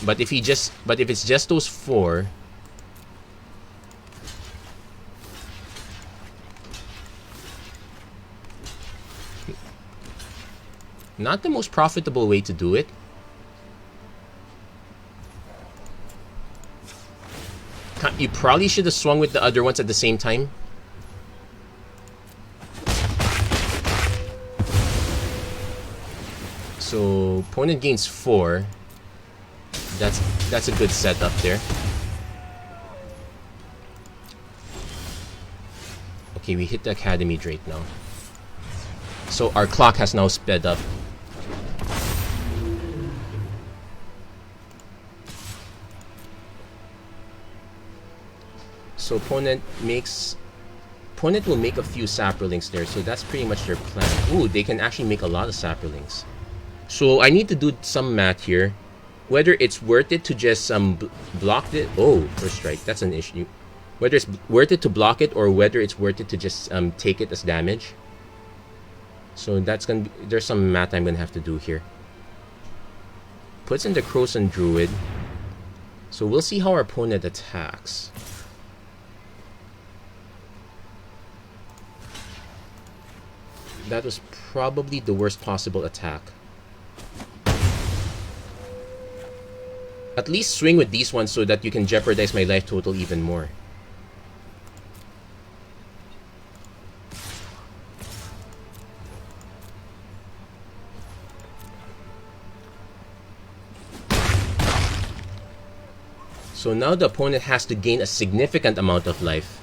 But if it's just those 4. Not the most profitable way to do it. You probably should have swung with the other ones at the same time. So opponent gains 4. That's a good setup there. Okay, we hit the Academy Drake now. So our clock has now sped up. So opponent will make a few Saprolings there, so that's pretty much their plan. Ooh, they can actually make a lot of Saprolings. So I need to do some math here. Whether it's worth it to just block it. Oh, first strike. That's an issue. Whether it's worth it to block it or whether it's worth it to just take it as damage. So there's some math I'm gonna have to do here. Puts in the Croson Druid. So we'll see how our opponent attacks. That was probably the worst possible attack. At least swing with these ones so that you can jeopardize my life total even more. So now the opponent has to gain a significant amount of life.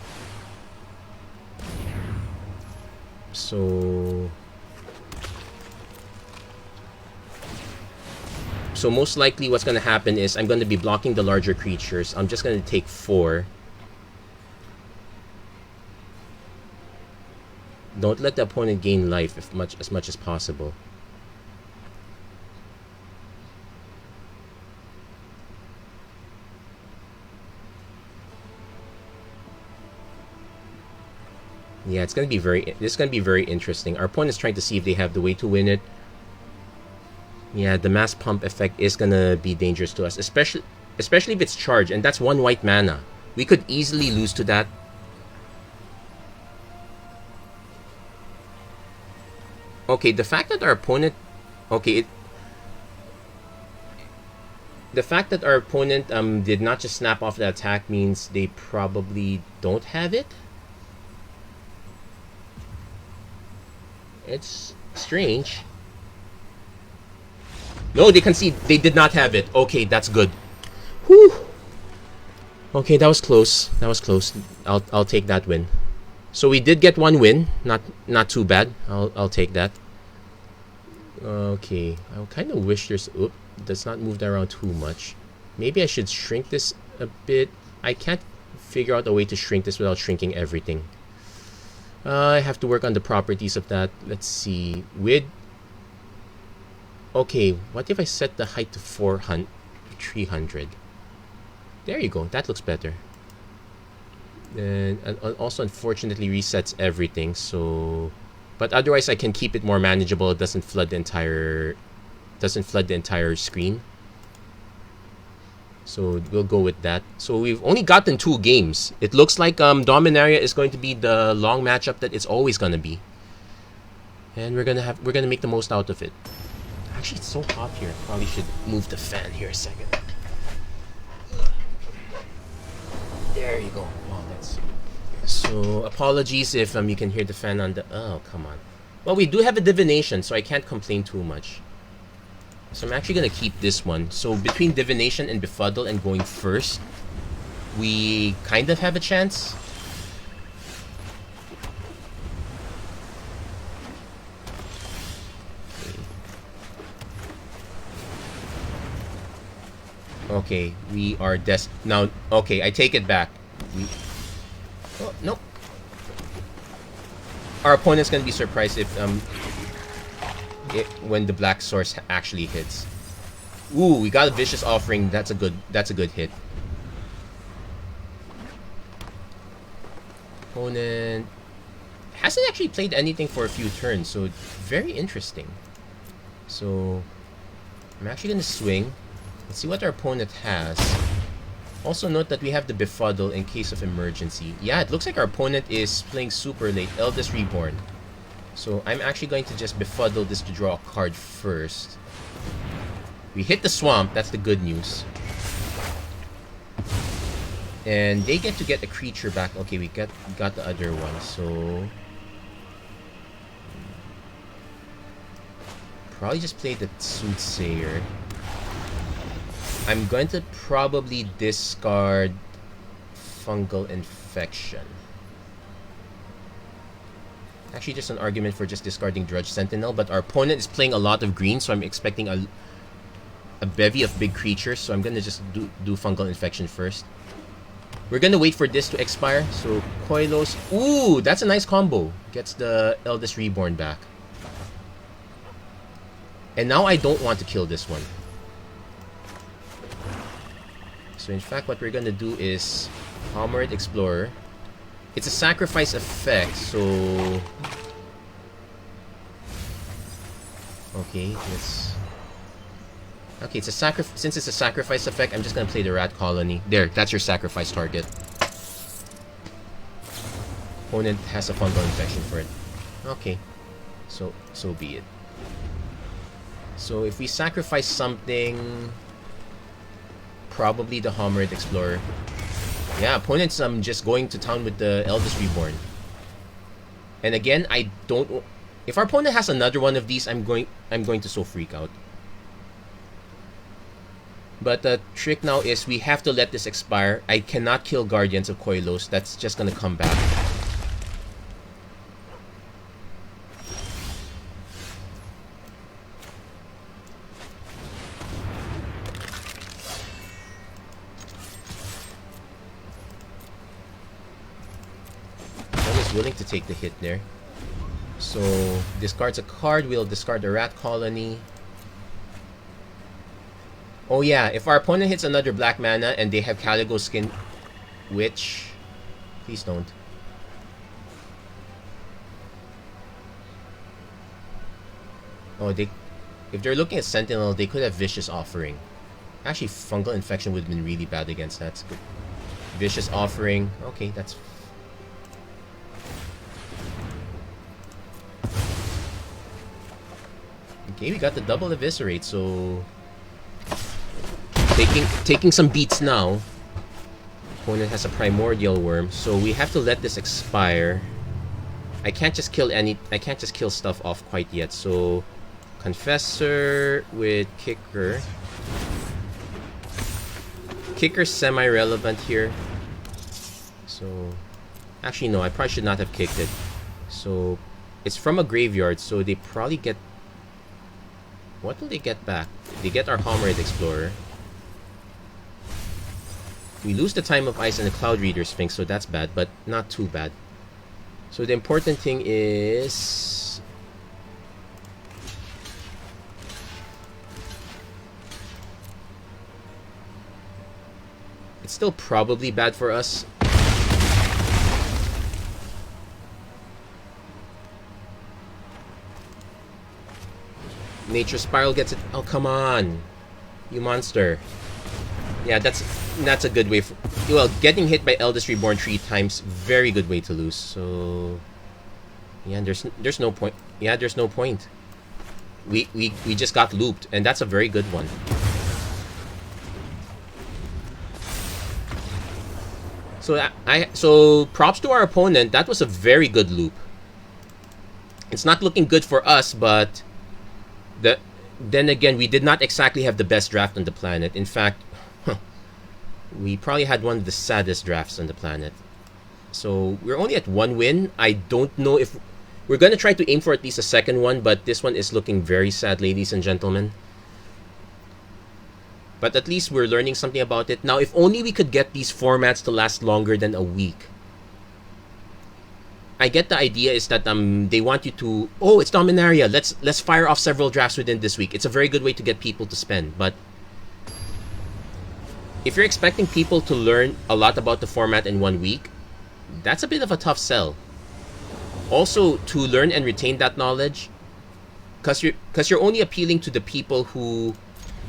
So most likely what's going to happen is I'm going to be blocking the larger creatures. I'm just going to take 4. Don't let the opponent gain life as much as possible. Yeah, this is going to be very interesting. Our opponent's trying to see if they have the way to win it. Yeah, the mass pump effect is gonna be dangerous to us, especially if it's charged, and that's 1 white mana. We could easily lose to that. Okay, the fact that our opponent, did not just snap off the attack means they probably don't have it. It's strange. No, they concede. They did not have it. Okay, that's good. Whew. Okay, that was close. That was close. I'll take that win. So we did get 1 win. Not too bad. I'll take that. Okay, I kind of wish there's. Oop, does not move that around too much. Maybe I should shrink this a bit. I can't figure out a way to shrink this without shrinking everything. I have to work on the properties of that. Let's see. Okay, what if I set the height to 300? There you go. That looks better. And also, unfortunately, resets everything. So, but otherwise, I can keep it more manageable. It doesn't flood the entire screen. So we'll go with that. So we've only gotten 2 games. It looks like Dominaria is going to be the long matchup that it's always going to be. And we're gonna make the most out of it. Actually, it's so hot here. Probably should move the fan here a second. There you go. Oh, that's... So, apologies if you can hear the fan on the... Oh, come on. Well, we do have a divination, so I can't complain too much. So I'm actually gonna keep this one. So between divination and befuddle and going first, we kind of have a chance. Okay, we are now. Okay, I take it back. Oh, nope. Our opponent's gonna be surprised if when the black source actually hits. Ooh, we got a vicious offering. That's a good hit. Opponent hasn't actually played anything for a few turns, so very interesting. So I'm actually gonna swing. Let's see what our opponent has. Also note that we have the befuddle in case of emergency. Yeah, it looks like our opponent is playing super late, Eldest Reborn. So I'm actually going to just befuddle this to draw a card first. We hit the swamp, that's the good news. And they get to get a creature back. Okay, we got the other one, so... Probably just play the Soothsayer. I'm going to probably discard Fungal Infection. Actually, just an argument for just discarding Drudge Sentinel, but our opponent is playing a lot of green, so I'm expecting a bevy of big creatures, so I'm going to just do Fungal Infection first. We're going to wait for this to expire, so Koilos... Ooh, that's a nice combo. Gets the Eldest Reborn back. And now I don't want to kill this one. So in fact, what we're gonna do is Hammered Explorer. It's a sacrifice effect, so... Okay, let's... Okay, it's a since it's a sacrifice effect, I'm just gonna play the Rat Colony. There, that's your sacrifice target. Opponent has a Fungal Infection for it. Okay, so be it. So if we sacrifice something... Probably the Hammered Explorer. Yeah, opponent's just going to town with the Eldest Reborn. And again, I don't... If our opponent has another one of these, I'm going to so freak out. But the trick now is we have to let this expire. I cannot kill Guardians of Koilos. That's just gonna come back. Willing to take the hit there. So discards a card, we'll discard the Rat Colony. Oh yeah, if our opponent hits another black mana and they have Caligo Skin Witch, please don't. Oh, if they're looking at Sentinel, they could have Vicious Offering. Actually, Fungal Infection would have been really bad against that. That's good. Vicious Offering. Okay, that's... Okay, we got the double Eviscerate, so... Taking some beats now. Opponent has a Primordial Worm, so we have to let this expire. I can't just kill stuff off quite yet, so... Confessor with Kicker. Kicker's semi-relevant here. So... Actually, no, I probably should not have kicked it. So... It's from a graveyard, so they probably get... What will they get back? They get our Hammered Explorer. We lose the Time of Ice and the Cloud Reader Sphinx, so that's bad, but not too bad. So the important thing is... It's still probably bad for us. Nature Spiral gets it. Oh, come on. You monster. Yeah, that's a good way for... Well, getting hit by Eldest Reborn 3 times, very good way to lose. So... Yeah, there's no point. Yeah, there's no point. We just got looped, and that's a very good one. So props to our opponent. That was a very good loop. It's not looking good for us, but then again, we did not exactly have the best draft on the planet. In fact, we probably had one of the saddest drafts on the planet. So we're only at 1 win. I don't know if we're going to try to aim for at least a second one, but this one is looking very sad, ladies and gentlemen. But at least we're learning something about it. Now, if only we could get these formats to last longer than a week. I get the idea is that they want you to, oh, it's Dominaria. Let's fire off several drafts within this week. It's a very good way to get people to spend. But if you're expecting people to learn a lot about the format in 1 week, that's a bit of a tough sell. Also, to learn and retain that knowledge, because you're only appealing to the people who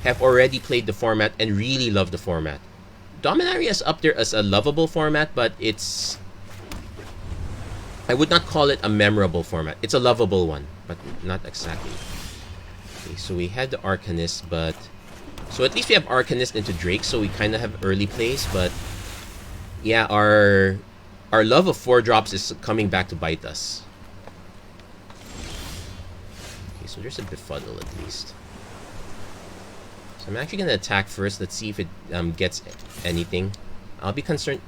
have already played the format and really love the format. Dominaria is up there as a lovable format, but I would not call it a memorable format. It's a lovable one, but not exactly. Okay, so we had the Arcanist, but so at least we have Arcanist into Drake, so we kind of have early plays, but yeah, our love of 4-drops is coming back to bite us. Okay, so there's a Befuddle at least. So I'm actually going to attack first. Let's see if it gets anything. I'll be concerned,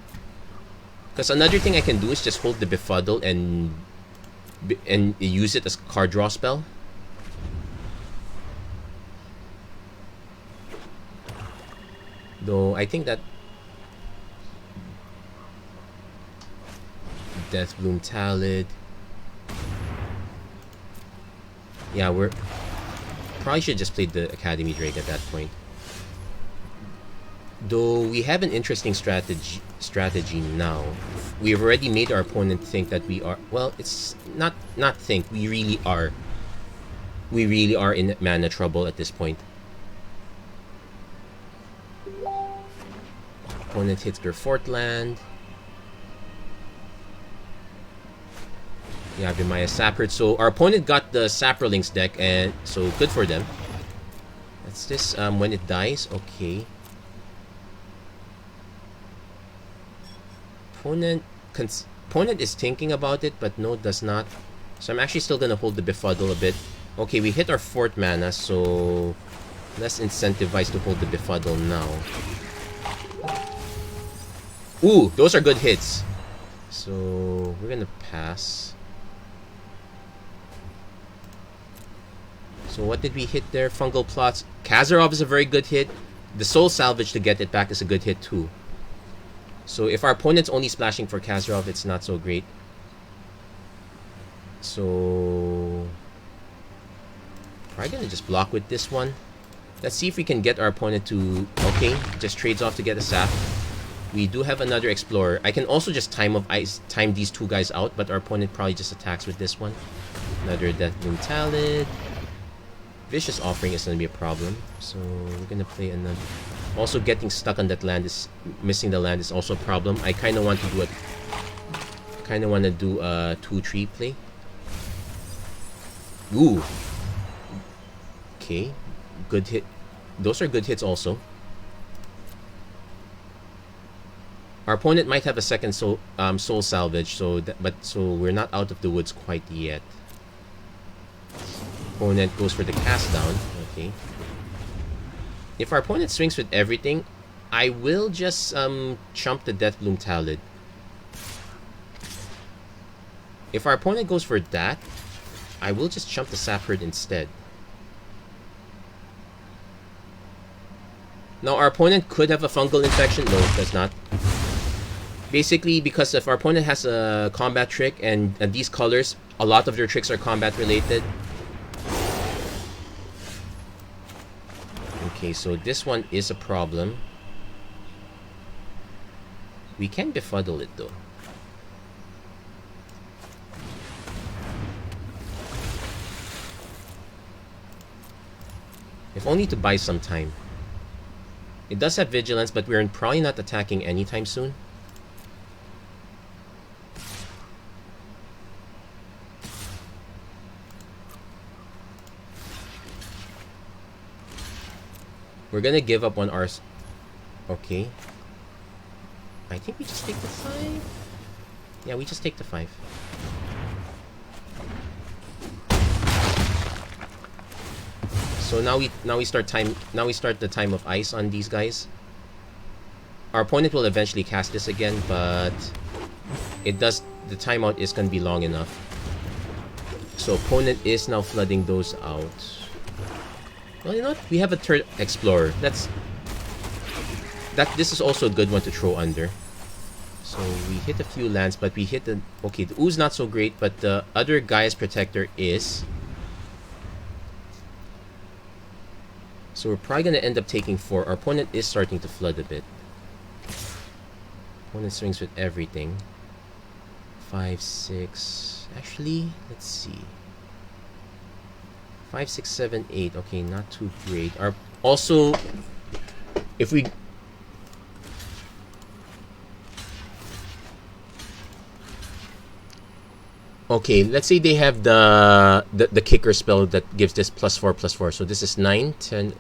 because another thing I can do is just hold the Befuddle and use it as a card draw spell. Though I think that Deathbloom Talid. Yeah, we're probably should just play the Academy Drake at that point. Though we have an interesting strategy now. We've already made our opponent think that we are, well, it's not think, we really are. We really are in mana trouble at this point. Opponent hits their 4th land. Yeah, Vimaya Saphert. So our opponent got the Saprolings deck, and so good for them. That's this when it dies. Okay. Opponent is thinking about it, but no, does not. So I'm actually still gonna hold the Befuddle a bit. Okay, we hit our 4th mana, so less incentivized to hold the Befuddle now. Ooh, those are good hits. So we're gonna pass. So what did we hit there? Fungal Plots. Kazarov is a very good hit. The Soul Salvage to get it back is a good hit too. So if our opponent's only splashing for Kazarov, it's not so great. So probably gonna just block with this one. Let's see if we can get our opponent to, okay, just trades off to get a sap. We do have another Explorer. I can also just time these 2 guys out, but our opponent probably just attacks with this one. Another Deathbloom Talid. Vicious Offering is going to be a problem, so we're going to play another. Also, getting stuck on that land is missing the land is also a problem. I kind of want to do a 2-3 play. Ooh. Okay, good hit. Those are good hits also. Our opponent might have a second Soul Salvage, so we're not out of the woods quite yet. Opponent goes for the cast down. Okay. If our opponent swings with everything, I will just chump the Deathbloom Talid. If our opponent goes for that, I will just chump the Saphert instead. Now our opponent could have a Fungal Infection. No, it does not. Basically, because if our opponent has a combat trick and these colors, a lot of their tricks are combat related. Okay, so this one is a problem. We can Befuddle it though. If only to buy some time. It does have Vigilance, but we're probably not attacking anytime soon. We're gonna give up on our... Okay. I think we just take the 5. Yeah, we just take the 5. So now we start the time of ice on these guys. Our opponent will eventually cast this again, but the timeout is gonna be long enough. So opponent is now flooding those out. Well, you know what? We have a third explorer. This is also a good one to throw under. So we hit a few lands, but we hit the... Okay, the ooze not so great, but the other guy's protector is. So we're probably going to end up taking 4. Our opponent is starting to flood a bit. Opponent swings with everything. 5, 6... Actually, let's see. 5, 6, 7, 8. Okay, not too great. Also, if we... Okay, let's say they have the kicker spell that gives this +4/+4. So this is 9, 10...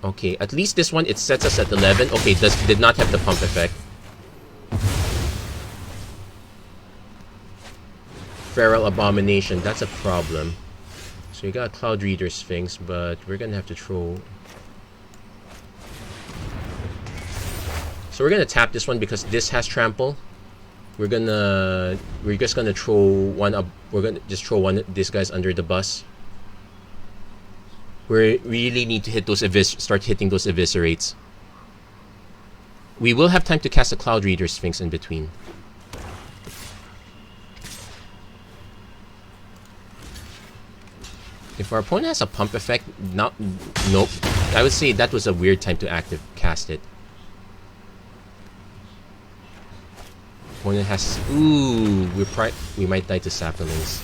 Okay, at least this one, it sets us at 11. Okay, did not have the pump effect. Feral Abomination, that's a problem. So you got Cloud Reader Sphinx, but we're gonna have to throw... So we're gonna tap this one because this has trample. We're just gonna throw one up. We're gonna just throw these guys under the bus. We really need to hit those start hitting those eviscerates. We will have time to cast a Cloud Reader Sphinx in between. If our opponent has a pump effect, nope. I would say that was a weird time to cast it. Opponent has... Ooh, we might die to Saplings.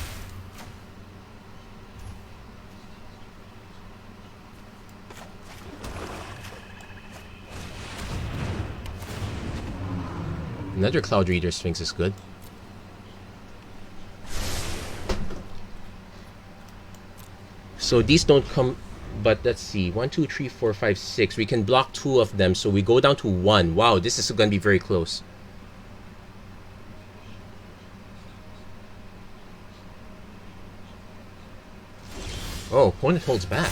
Another Cloud Reader Sphinx is good. So these don't come... But let's see. 1, 2, 3, 4, 5, 6. We can block 2 of them, so we go down to 1. Wow, this is going to be very close. Oh, opponent holds back.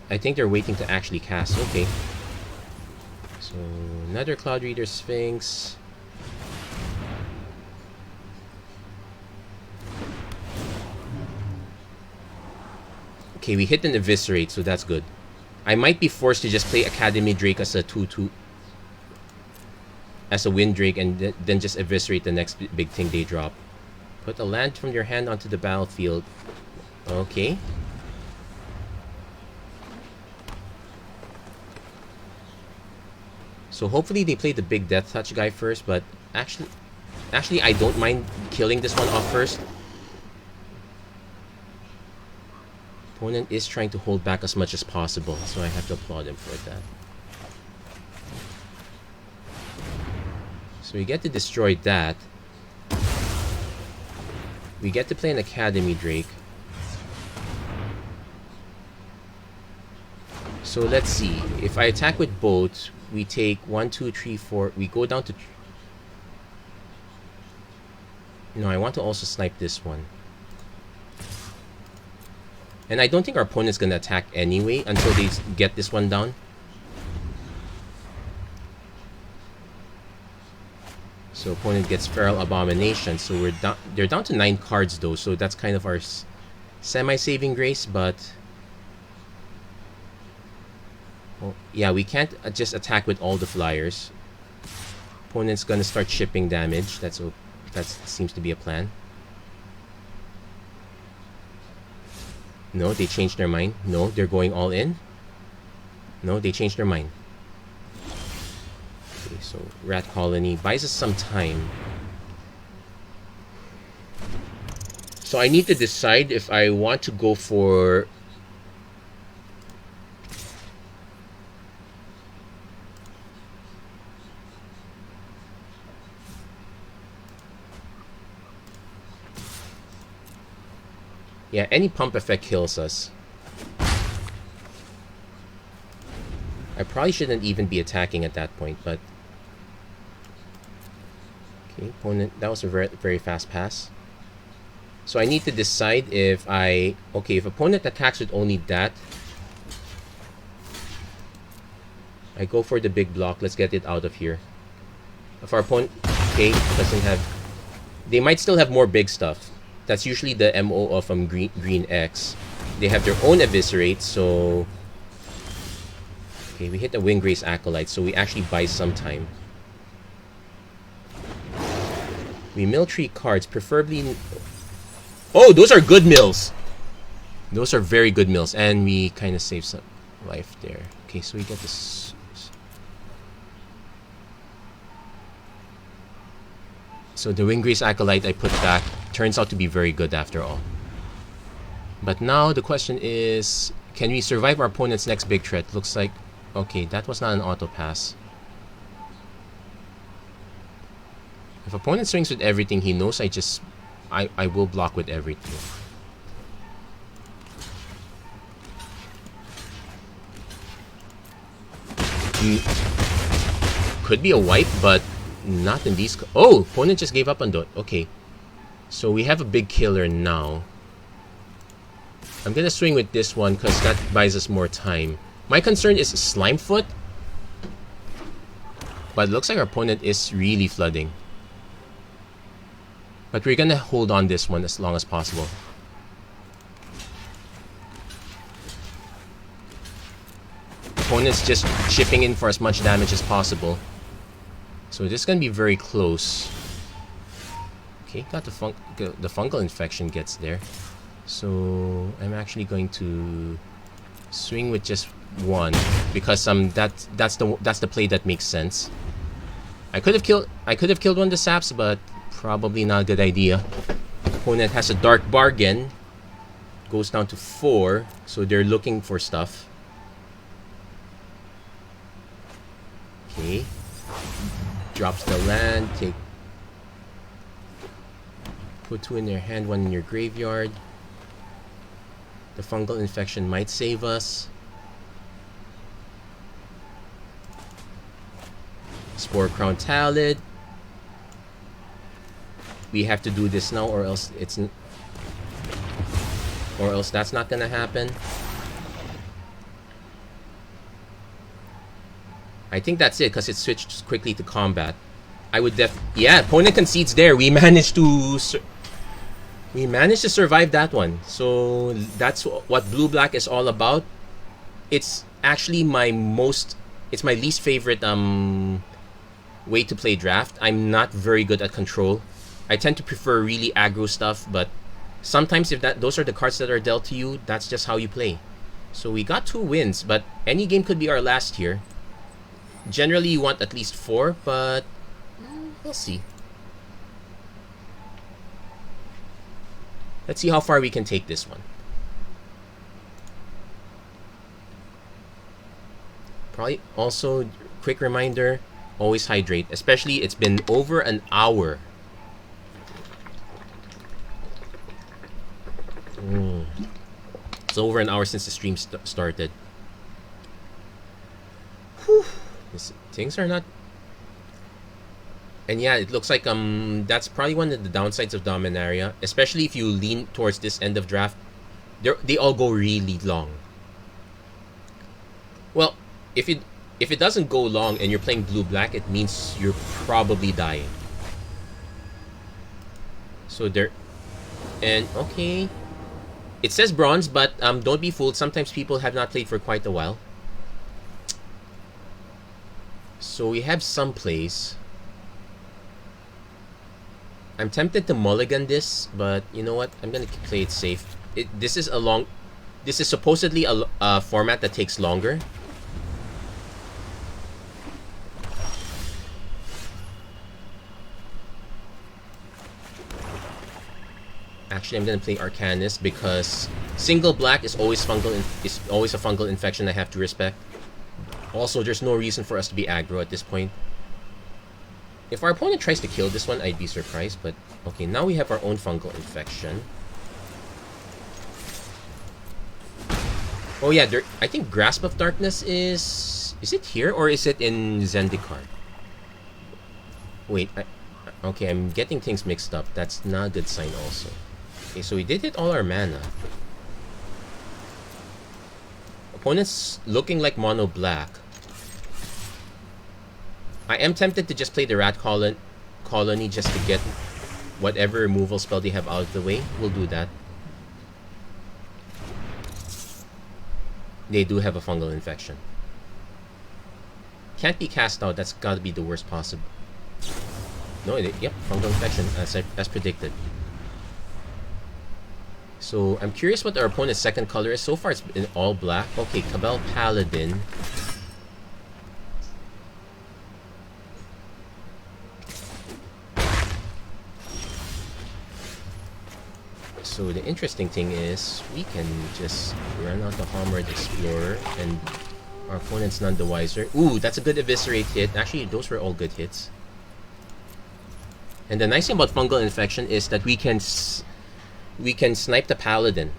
I think they're waiting to actually cast. Okay. So, another Cloud Reader Sphinx. Okay, we hit an Eviscerate, so that's good. I might be forced to just play Academy Drake as a 2/2. As a Wind Drake, and then just Eviscerate the next big thing they drop. Put a land from your hand onto the battlefield. Okay. So hopefully they play the big Death Touch guy first, but actually I don't mind killing this one off first. Opponent is trying to hold back as much as possible, so I have to applaud him for that. So we get to destroy that. We get to play an Academy Drake. So let's see. If I attack with both, we take 1, 2, 3, 4. We go down to... No, I want to also snipe this one. And I don't think our opponent's going to attack anyway until they get this one down. So opponent gets Feral Abomination. So they're down to 9 cards though. So that's kind of our semi-saving grace, but... Oh, yeah, we can't just attack with all the flyers. Opponent's gonna start shipping damage. That seems to be a plan. No, they changed their mind. No, they're going all in. No, they changed their mind. Okay, so Rat Colony buys us some time. So I need to decide if I want to go for... Yeah, any pump effect kills us. I probably shouldn't even be attacking at that point, but... Okay, opponent... That was a very, very fast pass. So I need to decide if I... Okay, if opponent attacks with only that, I go for the big block. Let's get it out of here. If our opponent... Okay, doesn't have... They might still have more big stuff. That's usually the MO of Green X. They have their own Eviscerate, so... Okay, we hit the Windgrace Acolyte, so we actually buy some time. We mill 3 cards, preferably... Oh, those are good mills! Those are very good mills, and we kind of save some life there. Okay, so we get this... So the Windgrace Acolyte I put back turns out to be very good after all. But now the question is, can we survive our opponent's next big threat? Looks like... Okay, that was not an auto pass. If opponent swings with everything, he knows I will block with everything. Could be a wipe, but not in these... Oh! Opponent just gave up on that. Okay. So we have a big killer now. I'm gonna swing with this one because that buys us more time. My concern is Slimefoot. But it looks like our opponent is really flooding. But we're gonna hold on this one as long as possible. Opponent's just chipping in for as much damage as possible. So this is gonna be very close. Okay, got the fungal infection gets there. So I'm actually going to swing with just one because that's the play that makes sense. I could have killed one of the saps, but probably not a good idea. Opponent has a dark bargain. Goes down to 4, so they're looking for stuff. Okay. Drops the land, put 2 in their hand, 1 in your graveyard. The fungal infection might save us. Spore Crown Talid. We have to do this now, or else that's not gonna happen. I think that's it because it switched quickly to combat. I would yeah, opponent concedes there. We managed to survive that one. So that's what blue black is all about. It's actually my least favorite way to play draft. I'm not very good at control. I tend to prefer really aggro stuff, but sometimes if those are the cards that are dealt to you, that's just how you play. So we got 2 wins, but any game could be our last here. Generally, you want at least 4, but we'll see. Let's see how far we can take this one. Probably also, quick reminder, always hydrate. Especially, it's been over an hour. It's over an hour since the stream started. Whew. Things are not... And yeah, it looks like that's probably one of the downsides of Dominaria, especially if you lean towards this end of draft. They all go really long. Well, if it doesn't go long and you're playing blue-black, it means you're probably dying. So there... And, okay... It says bronze, but don't be fooled. Sometimes people have not played for quite a while. So we have some plays. I'm tempted to mulligan this, but you know what? I'm gonna play it safe. This is supposedly a format that takes longer. Actually, I'm gonna play Arcanist because single black is always a fungal infection I have to respect. Also, there's no reason for us to be aggro at this point. If our opponent tries to kill this one, I'd be surprised, but okay, now we have our own fungal infection. Oh yeah, there, I think Grasp of Darkness is it here or is it in Zendikar? Wait, okay, I'm getting things mixed up. That's not a good sign also. Okay, so we did hit all our mana. Opponent's looking like mono black. I am tempted to just play the Rat Colony just to get whatever removal spell they have out of the way. We'll do that. They do have a fungal infection. Can't be cast out. That's gotta be the worst possible. No, yep, fungal infection as predicted. So I'm curious what our opponent's second color is. So far it's been all black. Okay, Cabal Paladin. So the interesting thing is we can just run out the Hammered Explorer and our opponent's none the wiser. Ooh, that's a good Eviscerate hit. Actually, those were all good hits. And the nice thing about Fungal Infection is that we can snipe the Paladin.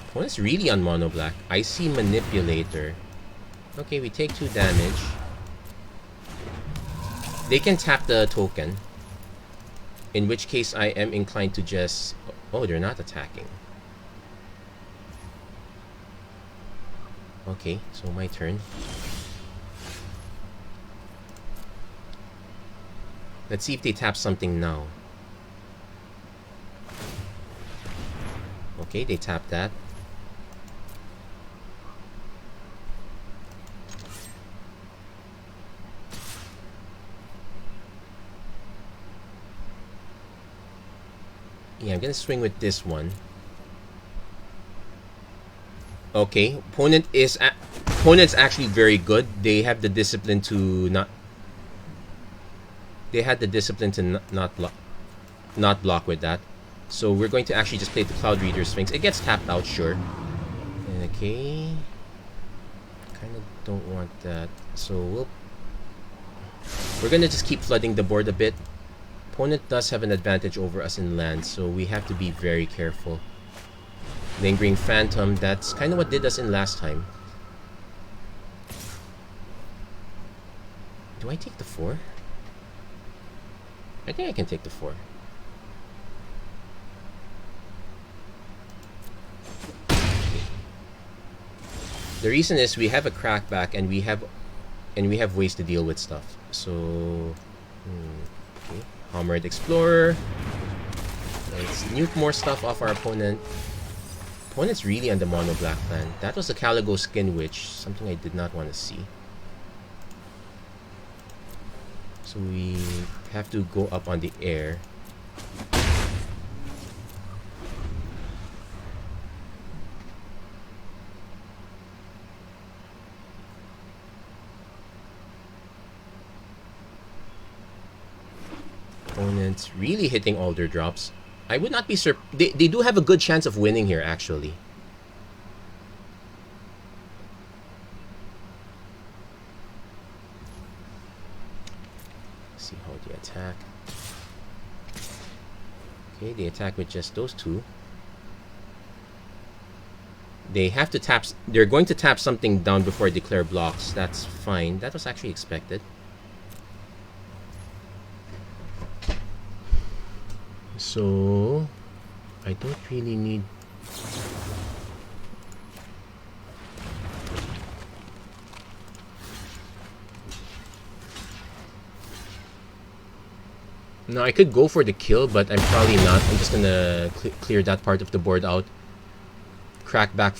Opponent's really on mono black. Icy Manipulator. Okay, we take 2 damage. They can tap the token. In which case, I am inclined to just... Oh, they're not attacking. Okay, so my turn. Let's see if they tap something now. Okay, they tap that. Yeah, I'm gonna swing with this one. Okay, opponent's actually very good. They have the discipline to not. They had the discipline to not block with that. So we're going to actually just play the Cloud Reader Sphinx. It gets tapped out, sure. Okay. Kind of don't want that. So we're gonna just keep flooding the board a bit. Opponent does have an advantage over us in land, so we have to be very careful. Lingering Phantom, that's kind of what did us in last time. Do I take the 4? I think I can take the 4. The reason is we have a crackback and we have ways to deal with stuff. So okay. Hammered Explorer. Let's nuke more stuff off our opponent. Opponent's really on the mono black plan. That was a Caligo Skin Witch, something I did not want to see. So we have to go up on the air. Opponents really hitting all their drops. I would not be they do have a good chance of winning here, actually. Let's see how they attack. Okay, they attack with just those 2. They have to tap. They're going to tap something down before they declare blocks. That's fine. That was actually expected. So I don't really need. No, I could go for the kill, but I'm probably not. I'm just gonna clear that part of the board out. Crack back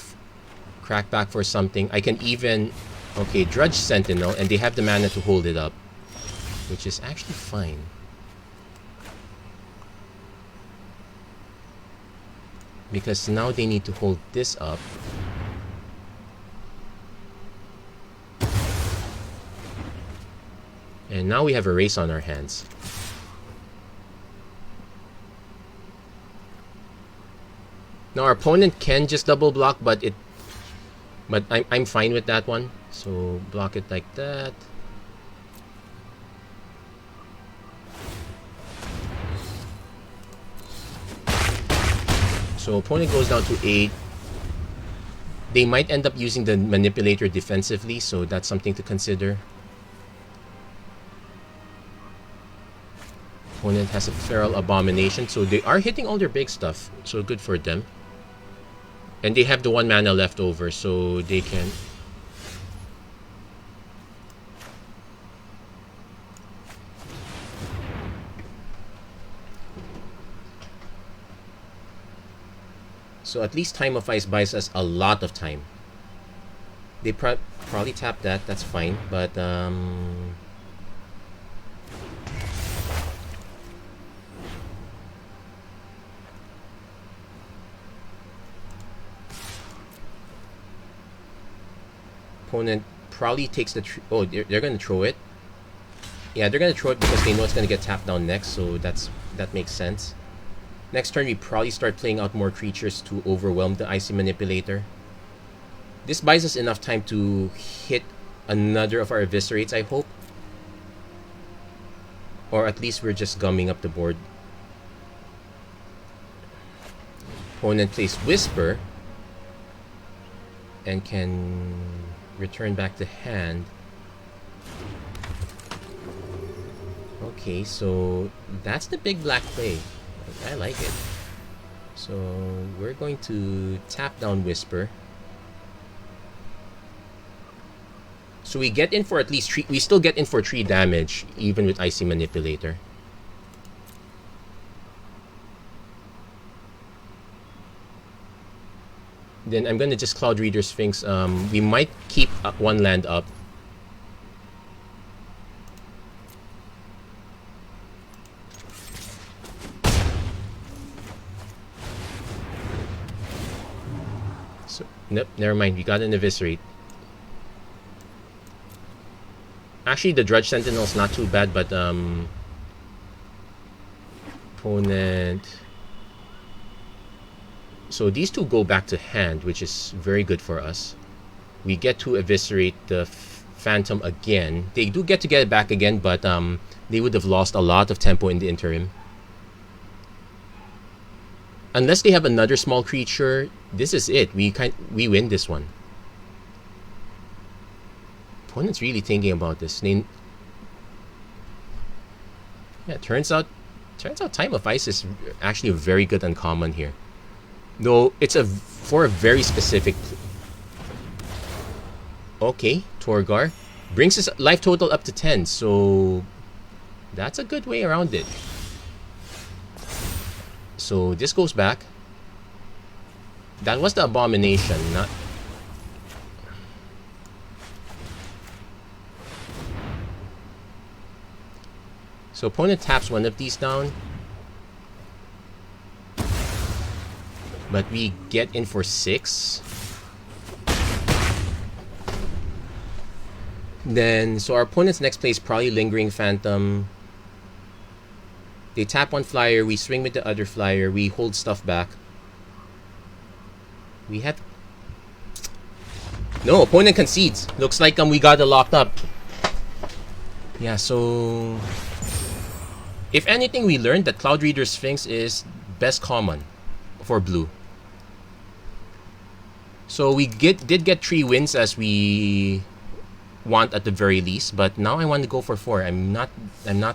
for something. I can even... Okay, Drudge Sentinel, and they have the mana to hold it up, which is actually fine. Because now they need to hold this up. And now we have a race on our hands. Now our opponent can just double block, but I'm fine with that one. So block it like that. So opponent goes down to 8. They might end up using the manipulator defensively, so that's something to consider. Opponent has a feral abomination, so they are hitting all their big stuff, so good for them. And they have the 1 mana left over, so they can... So at least Time of Ice buys us a lot of time. They probably tap that, that's fine, but opponent probably takes the... Oh, they're going to throw it. Yeah, they're going to throw it because they know it's going to get tapped down next, so that makes sense. Next turn, we probably start playing out more creatures to overwhelm the Icy Manipulator. This buys us enough time to hit another of our Eviscerates, I hope. Or at least we're just gumming up the board. Opponent plays Whisper and can return back to hand. Okay, so that's the big black play. I like it. So we're going to tap down Whisper. So we get in for at least 3. We still get in for 3 damage, even with Icy Manipulator. Then I'm gonna just Cloud Reader Sphinx. We might keep 1 land up. So nope, never mind. We got an Eviscerate. Actually, the Drudge Sentinel's not too bad, but opponent. So these 2 go back to hand, which is very good for us. We get to eviscerate the Phantom again. They do get to get it back again, but they would have lost a lot of tempo in the interim. Unless they have another small creature, this is it. We win this one. Opponent's really thinking about this. Yeah, turns out Time of Ice is actually a very good uncommon here. Though it's for a very specific... Okay, Torgar brings his life total up to 10, so that's a good way around it. So this goes back. That was the Abomination, not... So opponent taps 1 of these down. But we get in for 6. Then, so our opponent's next play is probably Lingering Phantom. They tap 1 flyer, we swing with the other flyer, we hold stuff back. We have... No, opponent concedes. Looks like we got it locked up. Yeah, so... If anything, we learned that Cloud Reader Sphinx is best common for blue. So we did get 3 wins as we want at the very least, but now I want to go for 4. I'm not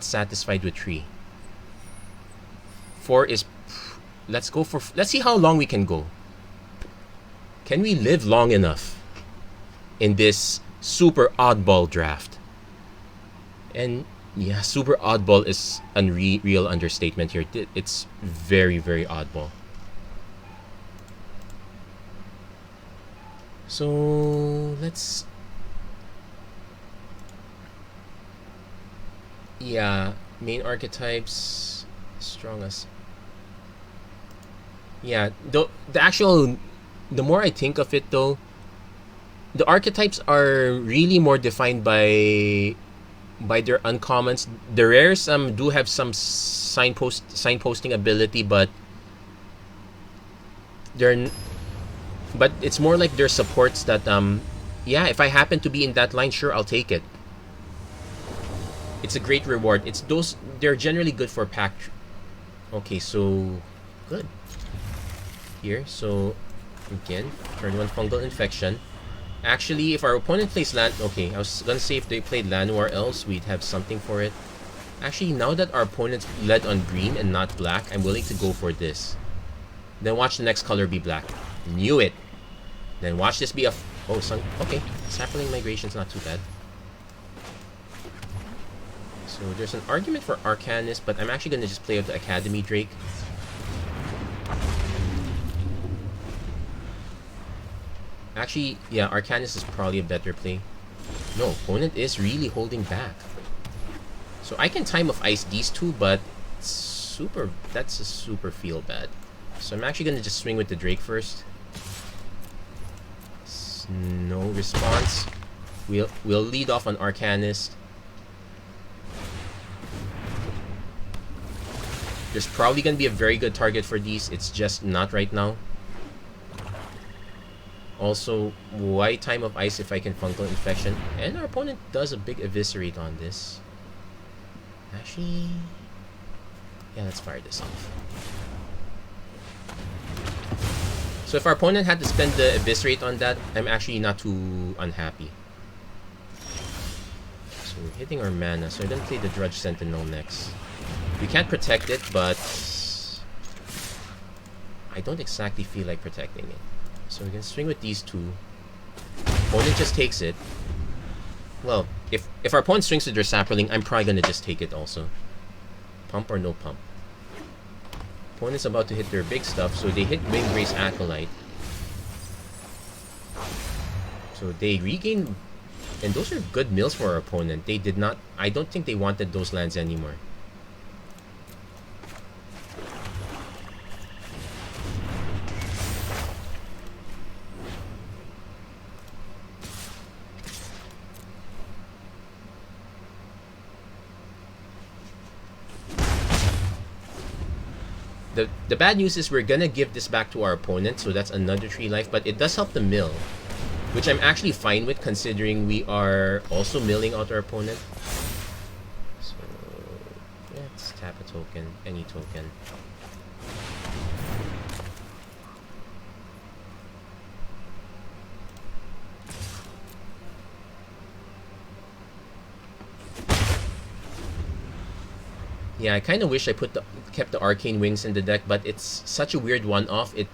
satisfied with 3. 4 is... Let's see how long we can go. Can we live long enough in this super oddball draft? And yeah, super oddball is a real understatement here. It's very, very oddball. So let's... Yeah, main archetypes, strongest. Yeah, the more I think of it though, the archetypes are really more defined by their uncommons. The rares do have some signposting ability, but it's more like their supports that yeah, if I happen to be in that line, sure, I'll take it. It's a great reward. They're generally good for pack. Okay, so good. here. So again, turn 1 fungal infection. Actually, if our opponent plays land, okay, I was gonna say if they played Lanu or else we'd have something for it. Actually, now that our opponent's led on green and not black, I'm willing to go for this. Then watch the next color be black. Knew it. Then watch this be a... Oh, sun... Okay. Sapling Migration's not too bad. So there's an argument for Arcanist, but I'm actually going to just play out the Academy Drake. Actually, yeah, Arcanist is probably a better play. No, opponent is really holding back. So I can Time of Ice these two, but that's a super feel bad. So I'm actually going to just swing with the Drake first. No response. We'll lead off on Arcanist. There's probably going to be a very good target for these. It's just not right now. Also, why Time of Ice if I can Fungal Infection? And our opponent does a big Eviscerate on this. Actually... yeah, let's fire this off. So if our opponent had to spend the Eviscerate on that, I'm actually not too unhappy. So we're hitting our mana, so I'm gonna play the Drudge Sentinel next. We can't protect it, but... I don't exactly feel like protecting it. So we can swing with these two. Opponent just takes it. Well, if our opponent swings with their Sapling, I'm probably gonna just take it also. Pump or no pump. Opponent's about to hit their big stuff, so they hit Windgrace Acolyte. So they regain, and those are good mills for our opponent. They did not, I don't think they wanted those lands anymore. The bad news is we're gonna give this back to our opponent, so that's another 3 life, but it does help the mill, which I'm actually fine with considering we are also milling out our opponent. So let's tap a token, any token. Yeah, I kind of wish I kept the Arcane Wings in the deck, but it's such a weird one-off. It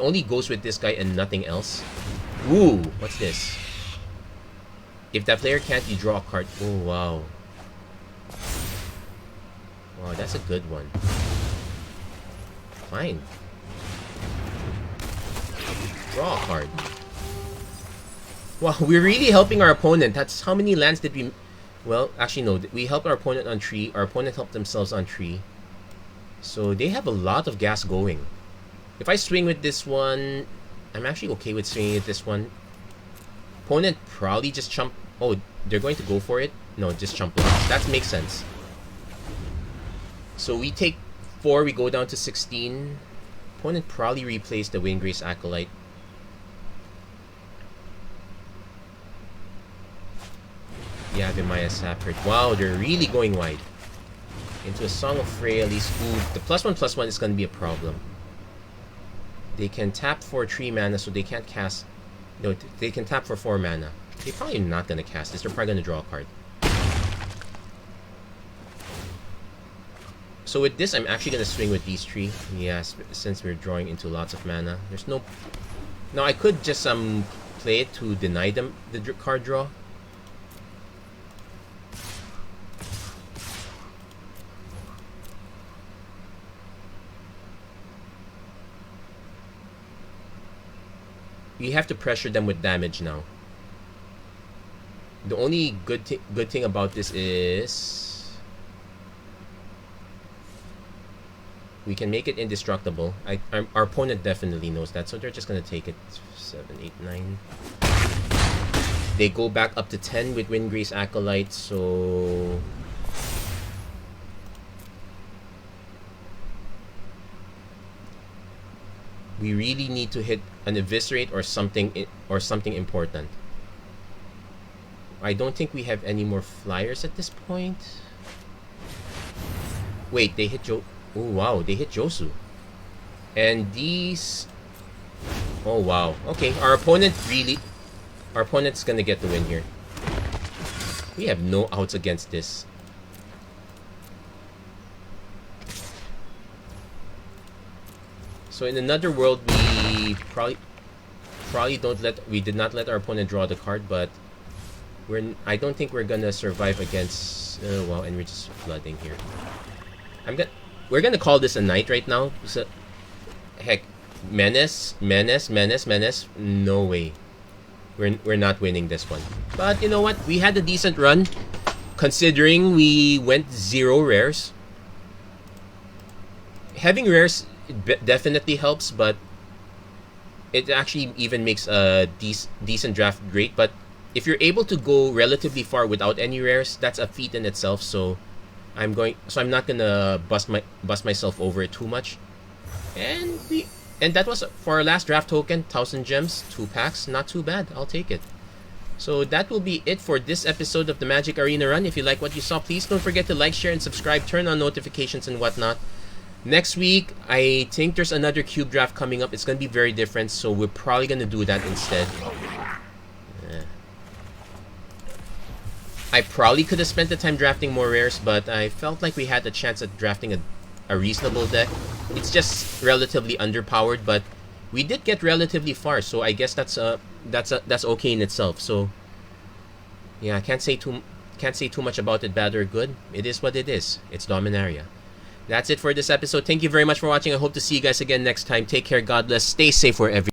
only goes with this guy and nothing else. Ooh, what's this? If that player can't, you draw a card. Oh, wow. Wow, that's a good one. Fine. Draw a card. Wow, we're really helping our opponent. That's how many lands did we... Well, actually no, we helped our opponent on 3. Our opponent helped themselves on 3. So they have a lot of gas going. If I swing with this one, I'm actually okay with swinging with this one. Opponent probably just chump... Oh, they're going to go for it? No, just chump block. That makes sense. So we take 4, we go down to 16. Opponent probably replaced the Windgrace Acolyte. Yeah, Vimaya Sapphire. Wow, they're really going wide. Into a Song of Freyalise. Ooh, the +1/+1 is going to be a problem. They can tap for 3 mana, so they can't cast... No, they can tap for 4 mana. They're probably not going to cast this. They're probably going to draw a card. So with this, I'm actually going to swing with these 3. Yes, since we're drawing into lots of mana. There's no... Now, I could just play it to deny them the card draw. We have to pressure them with damage now. The only good thing about this is we can make it indestructible. Our opponent definitely knows that, so they're just gonna take it. 7, 8, 9. They go back up to 10 with Windgrace Acolyte, so we really need to hit an Eviscerate or something important. I don't think we have any more flyers at this point. Wait, they hit Oh wow, they hit Josu. And these Oh wow. Okay, our opponent's gonna get the win here. We have no outs against this. So in another world, we probably did not let our opponent draw the card, but I don't think we're gonna survive against. Oh wow, and we're just flooding here. We're gonna call this a night right now. So, heck, menace. No way. We're not winning this one. But you know what? We had a decent run, considering we went 0 rares. Having rares definitely helps, but it actually even makes a decent draft great. But if you're able to go relatively far without any rares, that's a feat in itself. So I'm not gonna bust myself over it too much. And that was for our last draft token, 1,000 gems, 2 packs. Not too bad. I'll take it. So that will be it for this episode of the Magic Arena Run. If you like what you saw, please don't forget to like, share, and subscribe. Turn on notifications and whatnot. Next week, I think there's another cube draft coming up. It's going to be very different, so we're probably going to do that instead. I probably could have spent the time drafting more rares, but I felt like we had a chance at drafting a reasonable deck. It's just relatively underpowered, but we did get relatively far, so I guess that's okay in itself. So yeah, I can't say too much about it, bad or good. It is what it is. It's Dominaria. That's it for this episode. Thank you very much for watching. I hope to see you guys again next time. Take care. God bless. Stay safe wherever.